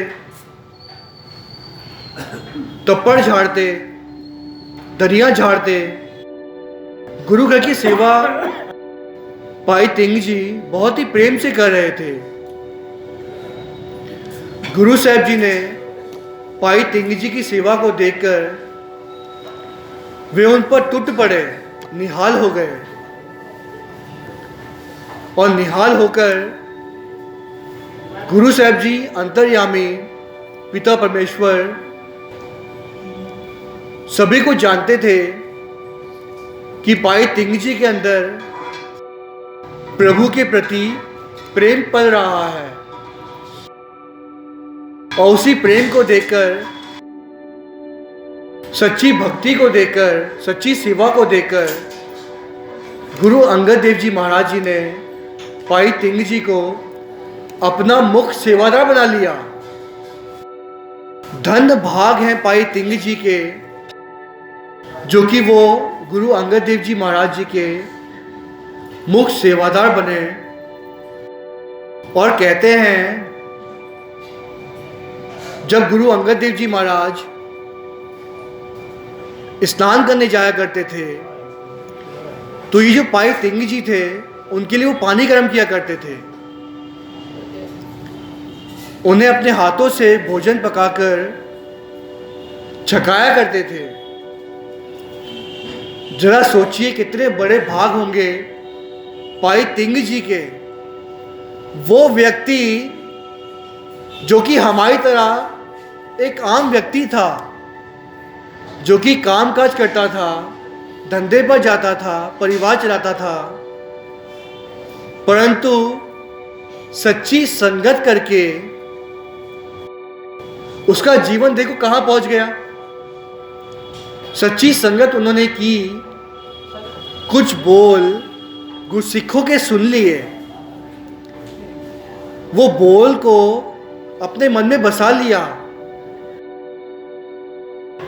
तप्पड़ झाड़ते, दरिया झाड़ते। गुरु घर की सेवा भाई तिंग जी बहुत ही प्रेम से कर रहे थे। गुरु साहिब जी ने भाई तिंग जी की सेवा को देखकर वे उन पर टूट पड़े, निहाल हो गए। और निहाल होकर गुरु साहिब जी अंतर्यामी पिता परमेश्वर सभी को जानते थे कि भाई तिंग जी के अंदर प्रभु के प्रति प्रेम पल रहा है। और उसी प्रेम को देखकर, सच्ची भक्ति को देखकर, सच्ची सेवा को देखकर गुरु अंगद देव जी महाराज जी ने भाई तिंग जी को अपना मुख्य सेवादार बना लिया। धन भाग हैं भाई तिंग जी के, जो कि वो गुरु अंगद देव जी महाराज जी के मुख्य सेवादार बने। और कहते हैं जब गुरु अंगद देव जी महाराज स्नान करने जाया करते थे तो ये जो भाई तिंग जी थे उनके लिए वो पानी गर्म किया करते थे। उन्हें अपने हाथों से भोजन पकाकर छकाया करते थे। जरा सोचिए कितने बड़े भाग होंगे भाई तिंग जी के। वो व्यक्ति जो कि हमारी तरह एक आम व्यक्ति था, जो कि काम काज करता था, धंधे पर जाता था, परिवार चलाता था, परंतु सच्ची संगत करके उसका जीवन देखो कहां पहुंच गया। सच्ची संगत उन्होंने की, कुछ बोल गुरसिखों के सुन लिए, वो बोल को अपने मन में बसा लिया।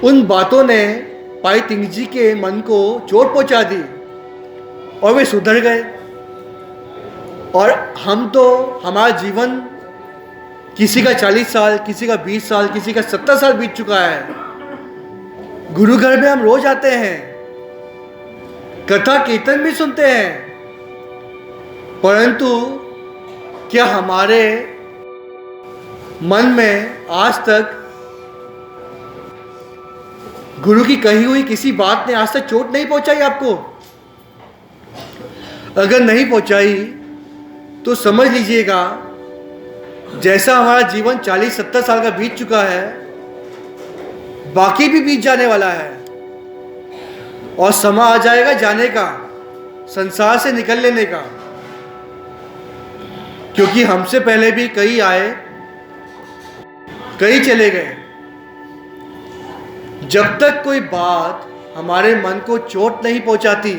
उन बातों ने भाई तिंग जी के मन को चोट पहुंचा दी और वे सुधर गए। और हम तो, हमारा जीवन किसी का 40 साल, किसी का 20 साल, किसी का 70 साल बीत चुका है। गुरु घर में हम रोज आते हैं, कथा कीर्तन भी सुनते हैं, परंतु क्या हमारे मन में आज तक गुरु की कही हुई किसी बात ने आज तक चोट नहीं पहुंचाई आपको? अगर नहीं पहुंचाई तो समझ लीजिएगा जैसा हमारा जीवन 40-70 साल का बीत चुका है, बाकी भी बीत जाने वाला है और समय आ जाएगा जाने का, संसार से निकल लेने का। क्योंकि हमसे पहले भी कई आए, कई चले गए। जब तक कोई बात हमारे मन को चोट नहीं पहुंचाती,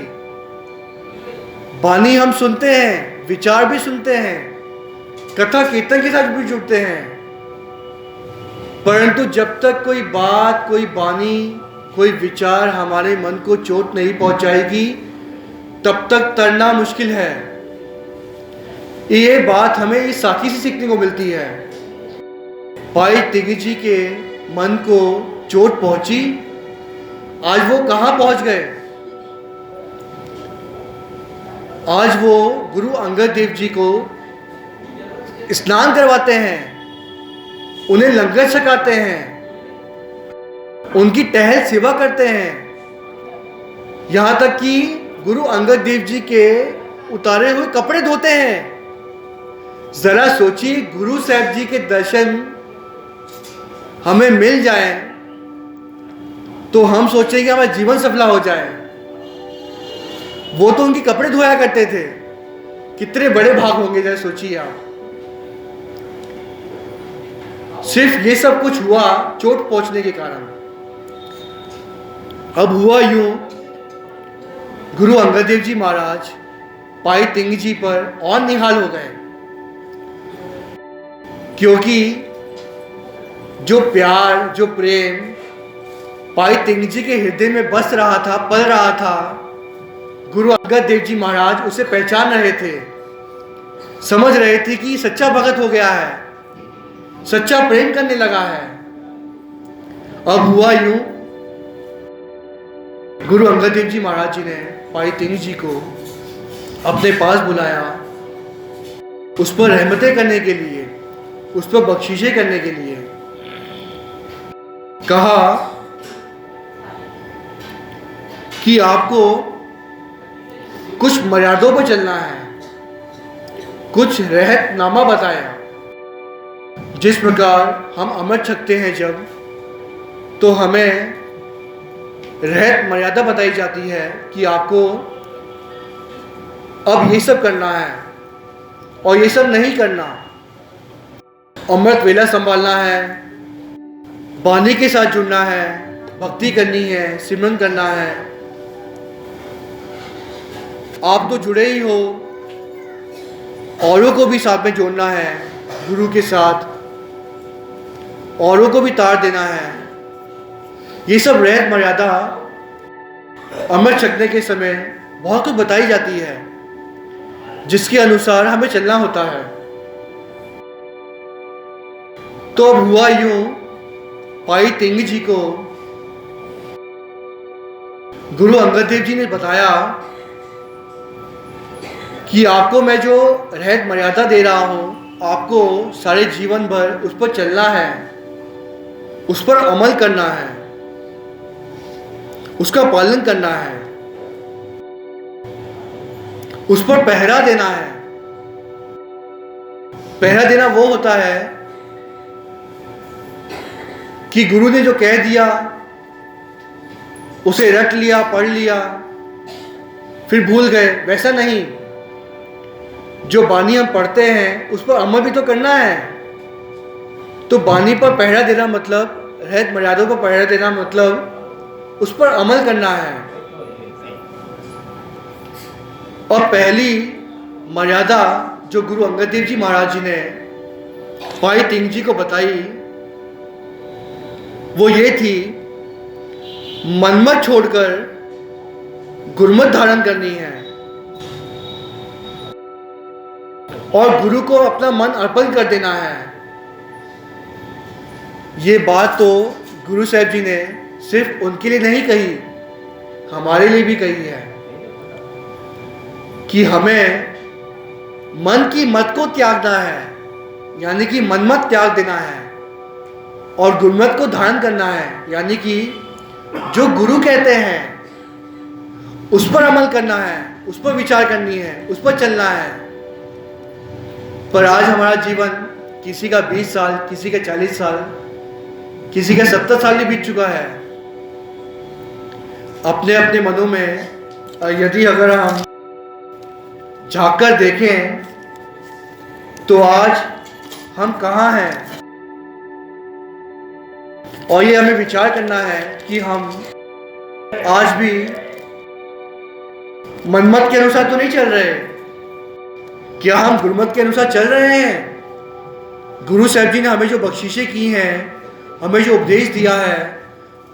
वाणी हम सुनते हैं, विचार भी सुनते हैं, कथा कीर्तन के साथ भी जुड़ते हैं, परंतु जब तक कोई बात, कोई वाणी, कोई विचार हमारे मन को चोट नहीं पहुंचाएगी, तब तक तरना मुश्किल है। ये बात हमें इस साथी से सीखने को मिलती है। भाई तिगी जी के मन को चोट पहुंची, आज वो कहां पहुंच गए? आज वो गुरु अंगद देव जी को स्नान करवाते हैं, उन्हें लंगर छकाते हैं, उनकी टहल सेवा करते हैं, यहां तक कि गुरु अंगद देव जी के उतारे हुए कपड़े धोते हैं। जरा सोचिए, गुरु साहब जी के दर्शन हमें मिल जाए तो हम सोचेंगे हमारा जीवन सफल हो जाए। वो तो उनके कपड़े धोया करते थे, कितने बड़े भाग होंगे, जरा सोचिए आप। सिर्फ ये सब कुछ हुआ चोट पहुंचने के कारण। अब हुआ यूं, गुरु अंगद देव जी महाराज पाई तिंग जी पर और निहाल हो गए, क्योंकि जो प्यार, जो प्रेम पाई तिंग जी के हृदय में बस रहा था, पल रहा था, गुरु अंगद देव जी महाराज उसे पहचान रहे थे, समझ रहे थे कि सच्चा भगत हो गया है, सच्चा प्रेम करने लगा है। अब हुआ यूं, गुरु अंगद देव जी महाराज जी ने पाई तिंग जी को अपने पास बुलाया, उस पर रहमतें करने के लिए, उस पर बख्शिशें करने के लिए। कहा कि आपको कुछ मर्यादों पर चलना है, कुछ रहतनामा बताया। जिस प्रकार हम अमृत छकते हैं जब, तो हमें रहत मर्यादा बताई जाती है कि आपको अब ये सब करना है और ये सब नहीं करना। अमृत वेला संभालना है, वाणी के साथ जुड़ना है, भक्ति करनी है, सिमरन करना है। आप तो जुड़े ही हो, औरों को भी साथ में जोड़ना है, गुरु के साथ औरों को भी तार देना है। ये सब रहत मर्यादा अमृत छकने के समय बहुत कुछ बताई जाती है, जिसके अनुसार हमें चलना होता है। तो अब हुआ यूं, पाई तिंग जी को गुरु अंगद देव जी ने बताया कि आपको मैं जो रहत मर्यादा दे रहा हूं, आपको सारे जीवन भर उस पर चलना है, उस पर अमल करना है, उसका पालन करना है, उस पर पहरा देना है। पहरा देना वो होता है कि गुरु ने जो कह दिया उसे रट लिया, पढ़ लिया, फिर भूल गए, वैसा नहीं। जो वाणी हम पढ़ते हैं उस पर अमल भी तो करना है। तो वाणी पर पहरा देना मतलब, रहत मर्यादों पर पहरा देना मतलब उस पर अमल करना है। और पहली मर्यादा जो गुरु अंगद देव जी महाराज जी ने पाई तिंग जी को बताई, वो ये थी, मनमत छोड़कर गुरमत धारण करनी है और गुरु को अपना मन अर्पण कर देना है। ये बात तो गुरु साहब जी ने सिर्फ उनके लिए नहीं कही, हमारे लिए भी कही है कि हमें मन की मत को त्यागना है, यानी कि मनमत त्याग देना है, और गुरुमत को धारण करना है, यानी कि जो गुरु कहते हैं उस पर अमल करना है, उस पर विचार करनी है, उस पर चलना है। पर आज हमारा जीवन किसी का 20 साल, किसी का 40 साल, किसी का 70 साल भी बीत चुका है। अपने अपने मनों में यदि अगर हम झांक कर देखें तो आज हम कहाँ हैं, और ये हमें विचार करना है कि हम आज भी मनमत के अनुसार तो नहीं चल रहे। क्या हम गुरुमत के अनुसार चल रहे हैं? गुरु साहब जी ने हमें जो बख्शिशें की हैं, हमें जो उपदेश दिया है,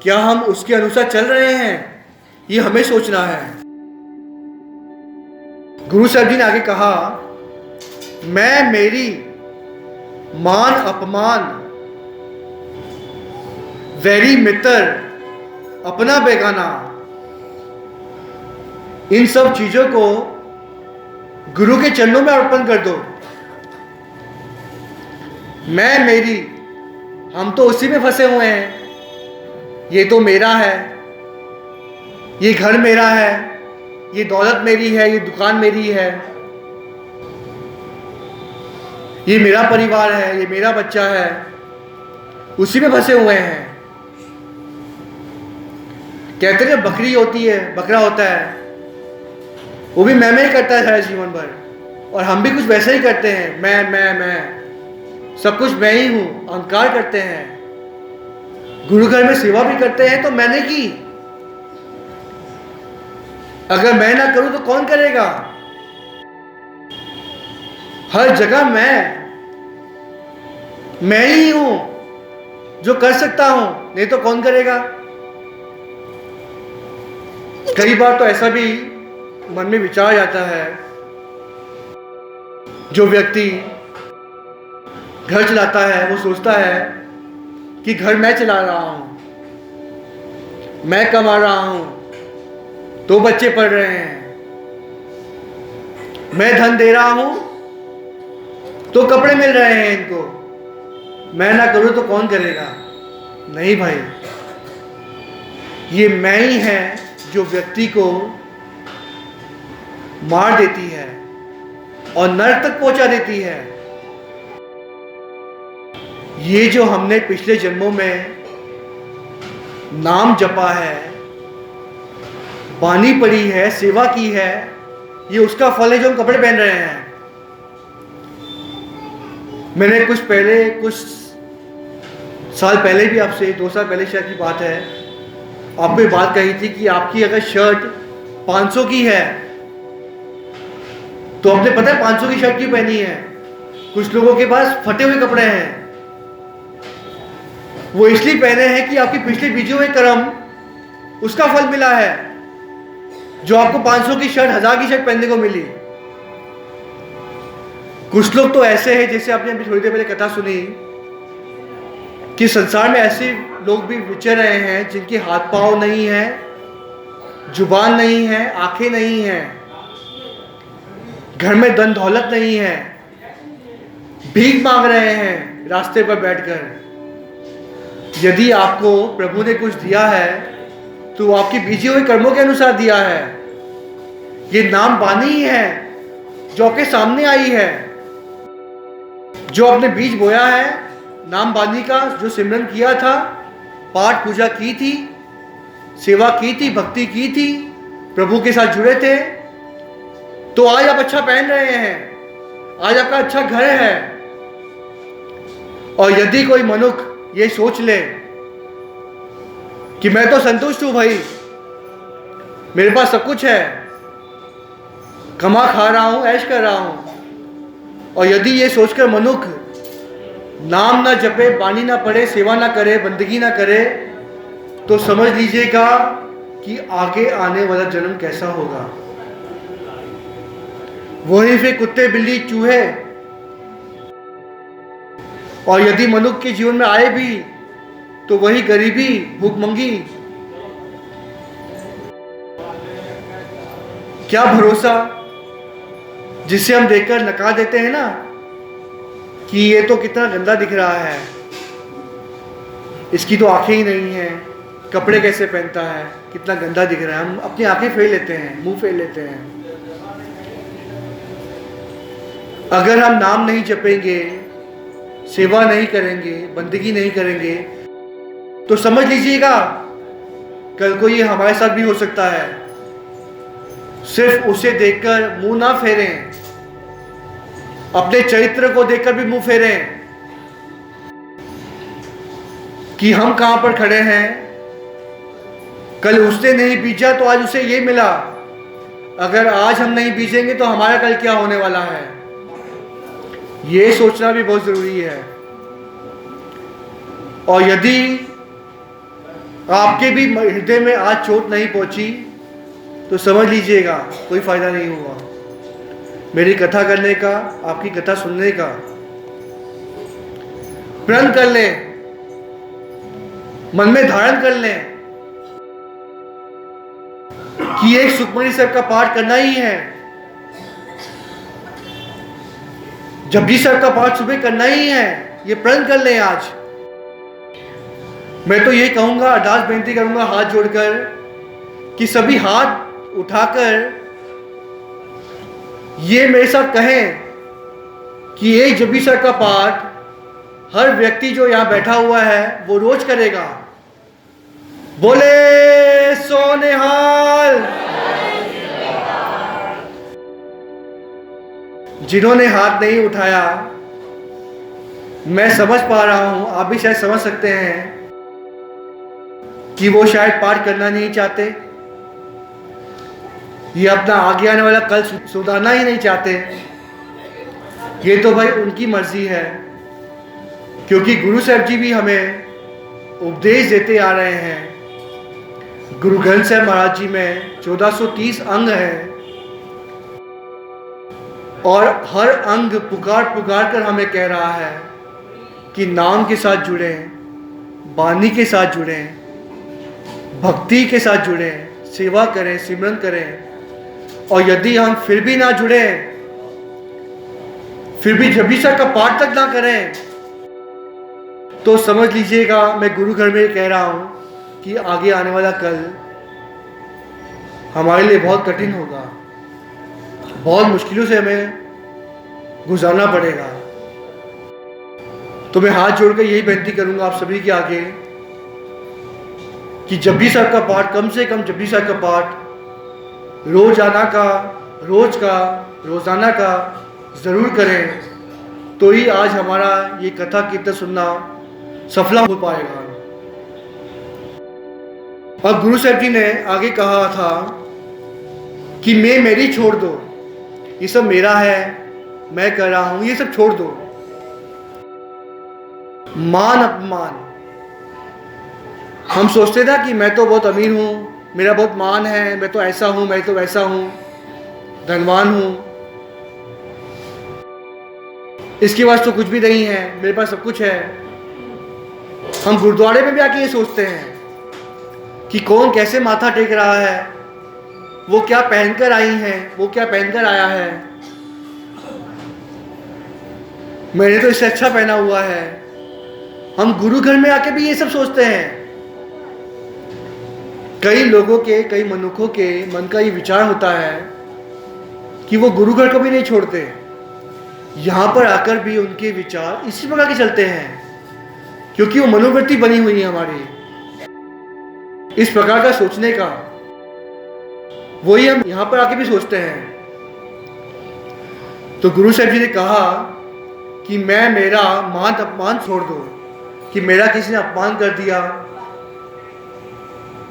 क्या हम उसके अनुसार चल रहे हैं? ये हमें सोचना है। गुरु साहब जी ने आगे कहा, मैं मेरी मान अपमान, वैरी मित्र, अपना बेगाना, इन सब चीजों को गुरु के चरणों में अर्पण कर दो। मैं मेरी, हम तो उसी में फंसे हुए हैं। ये तो मेरा है, ये घर मेरा है, ये दौलत मेरी है, ये दुकान मेरी है, ये मेरा परिवार है, ये मेरा बच्चा है, उसी में फंसे हुए हैं। कहते हैं बकरी होती है, बकरा होता है, वो भी मैं करता है सारा जीवन भर, और हम भी कुछ वैसे ही करते हैं। मैं सब कुछ मैं ही हूं, अहंकार करते हैं। गुरु घर में सेवा भी करते हैं तो मैंने की, अगर मैं ना करूं तो कौन करेगा? हर जगह मैं ही हूं जो कर सकता हूं, नहीं तो कौन करेगा? कई बार तो ऐसा भी मन में विचार आता है, जो व्यक्ति घर चलाता है वो सोचता है कि घर मैं चला रहा हूं, मैं कमा रहा हूं, 2 बच्चे पढ़ रहे हैं, मैं धन दे रहा हूं तो कपड़े मिल रहे हैं इनको, मैं ना करूं तो कौन करेगा? नहीं भाई, ये मैं ही है जो व्यक्ति को मार देती है और नरक तक पहुंचा देती है। ये जो हमने पिछले जन्मों में नाम जपा है, बानी पड़ी है, सेवा की है, ये उसका फल है जो हम कपड़े पहन रहे हैं। मैंने कुछ साल पहले भी आपसे, 2 साल पहले शायद की बात है, आपको बात कही थी कि आपकी अगर शर्ट 500 की है तो आपने पता है 500 की शर्ट क्यों पहनी है? कुछ लोगों के पास फटे हुए कपड़े हैं, वो इसलिए पहने हैं कि आपके पिछले बीजे हुए कर्म, उसका फल मिला है, जो आपको 500 की शर्ट 1000 की शर्ट पहनने को मिली। कुछ लोग तो ऐसे हैं, जैसे आपने अभी थोड़ी देर पहले कथा सुनी कि संसार में ऐसे लोग भी विचर रहे हैं जिनके हाथ पांव नहीं है, जुबान नहीं है, आंखें नहीं है, घर में धन दौलत नहीं है, भीख मांग रहे हैं रास्ते पर बैठकर। यदि आपको प्रभु ने कुछ दिया है तो आपके बीजे हुए कर्मों के अनुसार दिया है। ये नाम बानी ही है जो आपके सामने आई है, जो आपने बीज बोया है नाम बानी का, जो सिमरन किया था, पाठ पूजा की थी, सेवा की थी, भक्ति की थी, प्रभु के साथ जुड़े थे, तो आज आप अच्छा पहन रहे हैं, आज आपका अच्छा घर है। और यदि कोई मनुष्य ये सोच ले कि मैं तो संतुष्ट हूं भाई, मेरे पास सब कुछ है, कमा खा रहा हूं, ऐश कर रहा हूं, और यदि ये सोचकर मनुष्य नाम ना जपे, बानी ना पढ़े, सेवा ना करे, बंदगी ना करे, तो समझ लीजिएगा कि आगे आने वाला जन्म कैसा होगा। वहीं फिर कुत्ते, बिल्ली, चूहे, और यदि मनुष्य के जीवन में आए भी तो वही गरीबी, भूखमंगी, क्या भरोसा, जिसे हम देखकर नकार देते हैं ना कि ये तो कितना गंदा दिख रहा है, इसकी तो आंखें ही नहीं हैं, कपड़े कैसे पहनता है, कितना गंदा दिख रहा है। हम अपनी आंखें फेर लेते हैं, मुंह फेर लेते हैं। अगर हम नाम नहीं जपेंगे, सेवा नहीं करेंगे, बंदगी नहीं करेंगे, तो समझ लीजिएगा कल को ये हमारे साथ भी हो सकता है। सिर्फ उसे देखकर मुंह ना फेरें, अपने चरित्र को देखकर भी मुंह फेरें कि हम कहां पर खड़े हैं। कल उसने नहीं बीजा तो आज उसे ये मिला, अगर आज हम नहीं बीजेंगे तो हमारा कल क्या होने वाला है, ये सोचना भी बहुत जरूरी है। और यदि आपके भी हृदय में आज चोट नहीं पहुंची तो समझ लीजिएगा कोई फायदा नहीं हुआ मेरी कथा करने का, आपकी कथा सुनने का। प्रण कर लें, मन में धारण कर लें कि एक सुखमनी साहब का पाठ करना ही है, जपजी साहब का पाठ सुबह करना ही है, ये प्रण कर लें आज। मैं तो ये कहूंगा, अरदास बेनती करूंगा हाथ जोड़कर कि सभी हाथ उठाकर ये मेरे साथ कहें कि एक जपजी साहब का पाठ हर व्यक्ति जो यहां बैठा हुआ है वो रोज करेगा। बोले सोनिहाल। जिन्होंने हाथ नहीं उठाया, मैं समझ पा रहा हूं, आप भी शायद समझ सकते हैं कि वो शायद पाठ करना नहीं चाहते, ये अपना आगे आने वाला कल सुधारना ही नहीं चाहते। ये तो भाई उनकी मर्जी है, क्योंकि गुरु साहब जी भी हमें उपदेश देते आ रहे हैं। गुरु ग्रंथ साहब महाराज जी में 1430 अंग हैं और हर अंग पुकार पुकार कर हमें कह रहा है कि नाम के साथ जुड़ें, वाणी के साथ जुड़ें, भक्ति के साथ जुड़ें, सेवा करें, सिमरन करें। और यदि हम फिर भी ना जुड़े, फिर भी जपजी साहब का पाठ तक ना करें, तो समझ लीजिएगा मैं गुरु घर में कह रहा हूं कि आगे आने वाला कल हमारे लिए बहुत कठिन होगा, बहुत मुश्किलों से हमें गुजारना पड़ेगा। तो मैं हाथ जोड़कर यही बेनती करूंगा आप सभी के आगे कि जपजी साहब का पाठ, कम से कम जपजी साहब का पाठ रोजाना का, रोजाना का जरूर करें, तो ही आज हमारा ये कथा कीर्तन सुनना सफल हो पाएगा। अब गुरु साहब जी ने आगे कहा था कि मैं मेरी छोड़ दो, ये सब मेरा है, मैं कर रहा हूं, ये सब छोड़ दो। मान अपमान, हम सोचते ना कि मैं तो बहुत अमीर हूं, मेरा बहुत मान है, मैं तो ऐसा हूं, मैं तो वैसा हूं, धनवान हूं, इसके पास तो कुछ भी नहीं है, मेरे पास सब कुछ है। हम गुरुद्वारे में भी आके ये सोचते हैं कि कौन कैसे माथा टेक रहा है, वो क्या पहनकर आई है, वो क्या पहनकर आया है, मैंने तो इससे अच्छा पहना हुआ है। हम गुरु घर में आके भी ये सब सोचते हैं। कई लोगों के, कई मनुष्यों के मन का ये विचार होता है कि वो गुरु घर को भी नहीं छोड़ते। यहां पर आकर भी उनके विचार इसी प्रकार के चलते हैं, क्योंकि वो मनोवृत्ति बनी हुई है हमारी इस प्रकार का सोचने का। वही हम यहां पर आके भी सोचते हैं। तो गुरु साहब जी ने कहा कि मैं मेरा मान अपमान छोड़ दो, कि मेरा किसी ने अपमान कर दिया,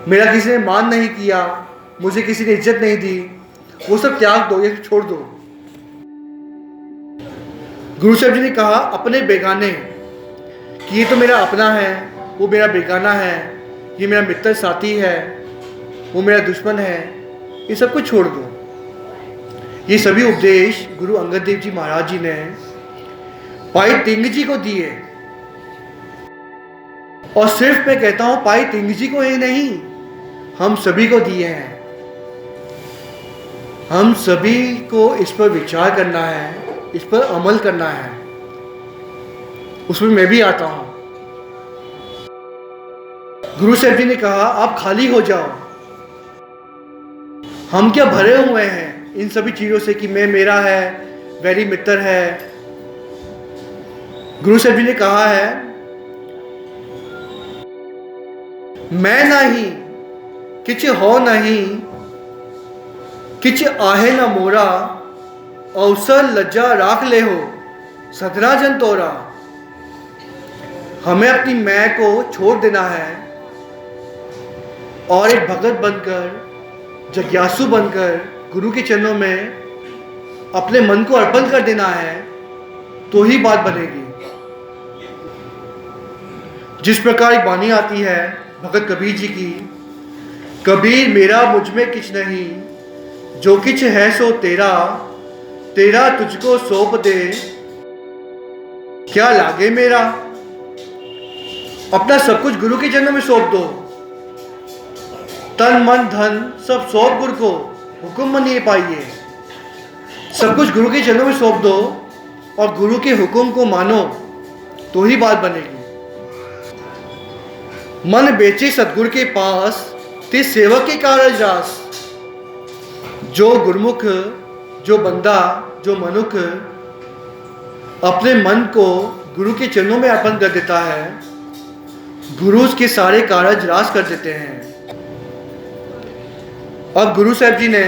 मेरा किसी ने मान नहीं किया, मुझे किसी ने इज्जत नहीं दी, वो सब त्याग दो, ये छोड़ दो। गुरु साहब जी ने कहा अपने बेगाने, कि ये तो मेरा अपना है, वो मेरा बेगाना है, ये मेरा मित्र साथी है, वो मेरा दुश्मन है, ये सब कुछ छोड़ दो। ये सभी उपदेश गुरु अंगद देव जी महाराज जी ने पाई तिंग जी को दिए। और सिर्फ मैं कहता हूं पाई तिंग जी को ही नहीं, हम सभी को दिए हैं। हम सभी को इस पर विचार करना है, इस पर अमल करना है। उसमें मैं भी आता हूं। गुरु साहब जी ने कहा आप खाली हो जाओ। हम क्या भरे हुए हैं इन सभी चीजों से कि मैं, मेरा है, मेरी मित्र है। गुरु साहब जी ने कहा है मैं नहीं किछ हो नहीं, किछ आहे न मोरा, अवसर लज्जा राख ले हो सधरा जन तोरा। हमें अपनी मैं को छोड़ देना है और एक भगत बनकर, जिज्ञासु बनकर गुरु के चरणों में अपने मन को अर्पण कर देना है, तो ही बात बनेगी। जिस प्रकार एक वाणी आती है भगत कबीर जी की, कबीर मेरा मुझ में किछ नहीं, जो किछ है सो तेरा, तेरा तुझको सौंप दे, क्या लागे मेरा। अपना सब कुछ गुरु के चरणों में सौंप दो। तन मन धन सब सौंप गुरु को, हुक्म मनिए पाइए। सब कुछ गुरु के चरणों में सौंप दो और गुरु के हुक्म को मानो, तो ही बात बनेगी। मन बेचे सतगुरु के पास, ते सेवक के कारज रास। जो गुरुमुख, जो बंदा, जो मनुख अपने मन को गुरु के चरणों में अर्पण कर देता है, गुरु उसके सारे कारज रास कर देते हैं। अब गुरु साहब जी ने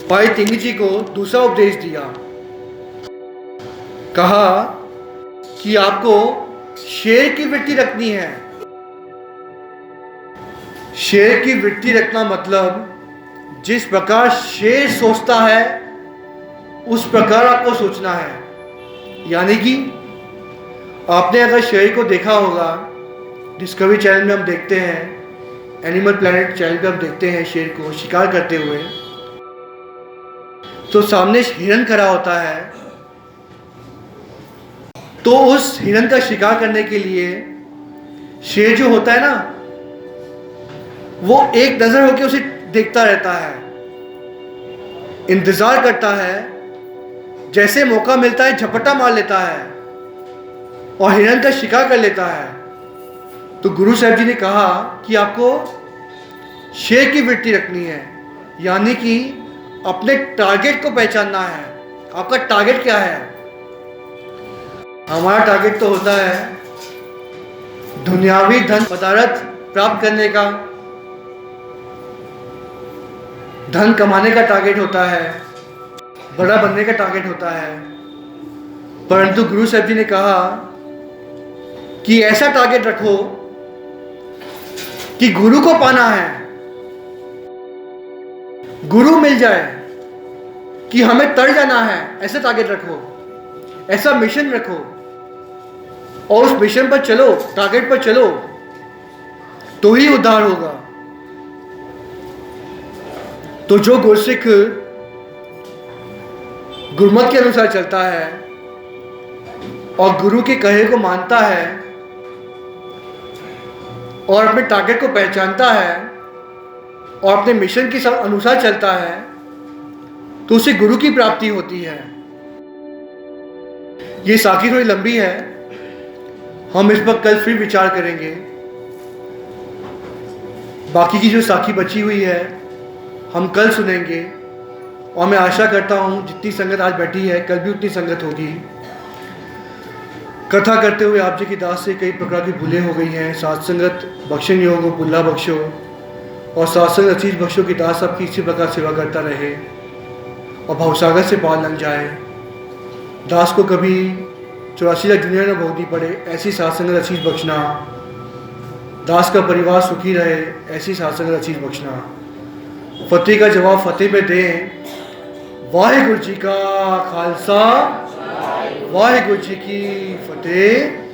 भाई तिंग जी को दूसरा उपदेश दिया। कहा कि आपको शेर की वृत्ति रखनी है। शेर की वृत्ति रखना मतलब जिस प्रकार शेर सोचता है उस प्रकार आपको सोचना है। यानी कि आपने अगर शेर को देखा होगा, डिस्कवरी चैनल में हम देखते हैं, एनिमल प्लैनेट चैनल पे हम देखते हैं शेर को शिकार करते हुए, तो सामने हिरन खड़ा होता है, तो उस हिरन का शिकार करने के लिए शेर जो होता है ना, वो एक नजर होकर उसे देखता रहता है, इंतजार करता है, जैसे मौका मिलता है झपट्टा मार लेता है और हिरन का शिकार कर लेता है। तो गुरु साहब जी ने कहा कि आपको शेर की वृत्ति रखनी है, यानी कि अपने टारगेट को पहचानना है। आपका टारगेट क्या है? हमारा टारगेट तो होता है दुनियावी धन पदार्थ प्राप्त करने का, धन कमाने का टारगेट होता है, बड़ा बनने का टारगेट होता है। परंतु गुरु साहब जी ने कहा कि ऐसा टारगेट रखो कि गुरु को पाना है, गुरु मिल जाए, कि हमें तर जाना है, ऐसा टारगेट रखो, ऐसा मिशन रखो और उस मिशन पर चलो, टारगेट पर चलो, तो ही उद्धार होगा। तो जो गुरसिख गुरमत के अनुसार चलता है और गुरु के कहे को मानता है और अपने टारगेट को पहचानता है और अपने मिशन के अनुसार चलता है, तो उसे गुरु की प्राप्ति होती है। ये साखी थोड़ी लंबी है, हम इस पर कल फिर विचार करेंगे। बाकी की जो साखी बची हुई है हम कल सुनेंगे और मैं आशा करता हूँ जितनी संगत आज बैठी है कल भी उतनी संगत होगी। कथा करते हुए आप जी की दास से कई प्रकार की भूलें हो गई हैं। साथ संगत बख्शन योग हो, पुल्ला बख्शो और साथ संगत अचीज बख्शो की दास आपकी इसी प्रकार सेवा करता रहे और भवसागर से पार लग जाए। दास को कभी 84 लाख दुनिया न भोगनी पड़े, ऐसी साथ संगत अचीज बख्शना। दास का परिवार सुखी रहे, ऐसी साथ संगत अचीज बख्शना। फतेह का जवाब फतेह में दें। वाहिगुरु जी का खालसा, वाहिगुरु जी की फतेह।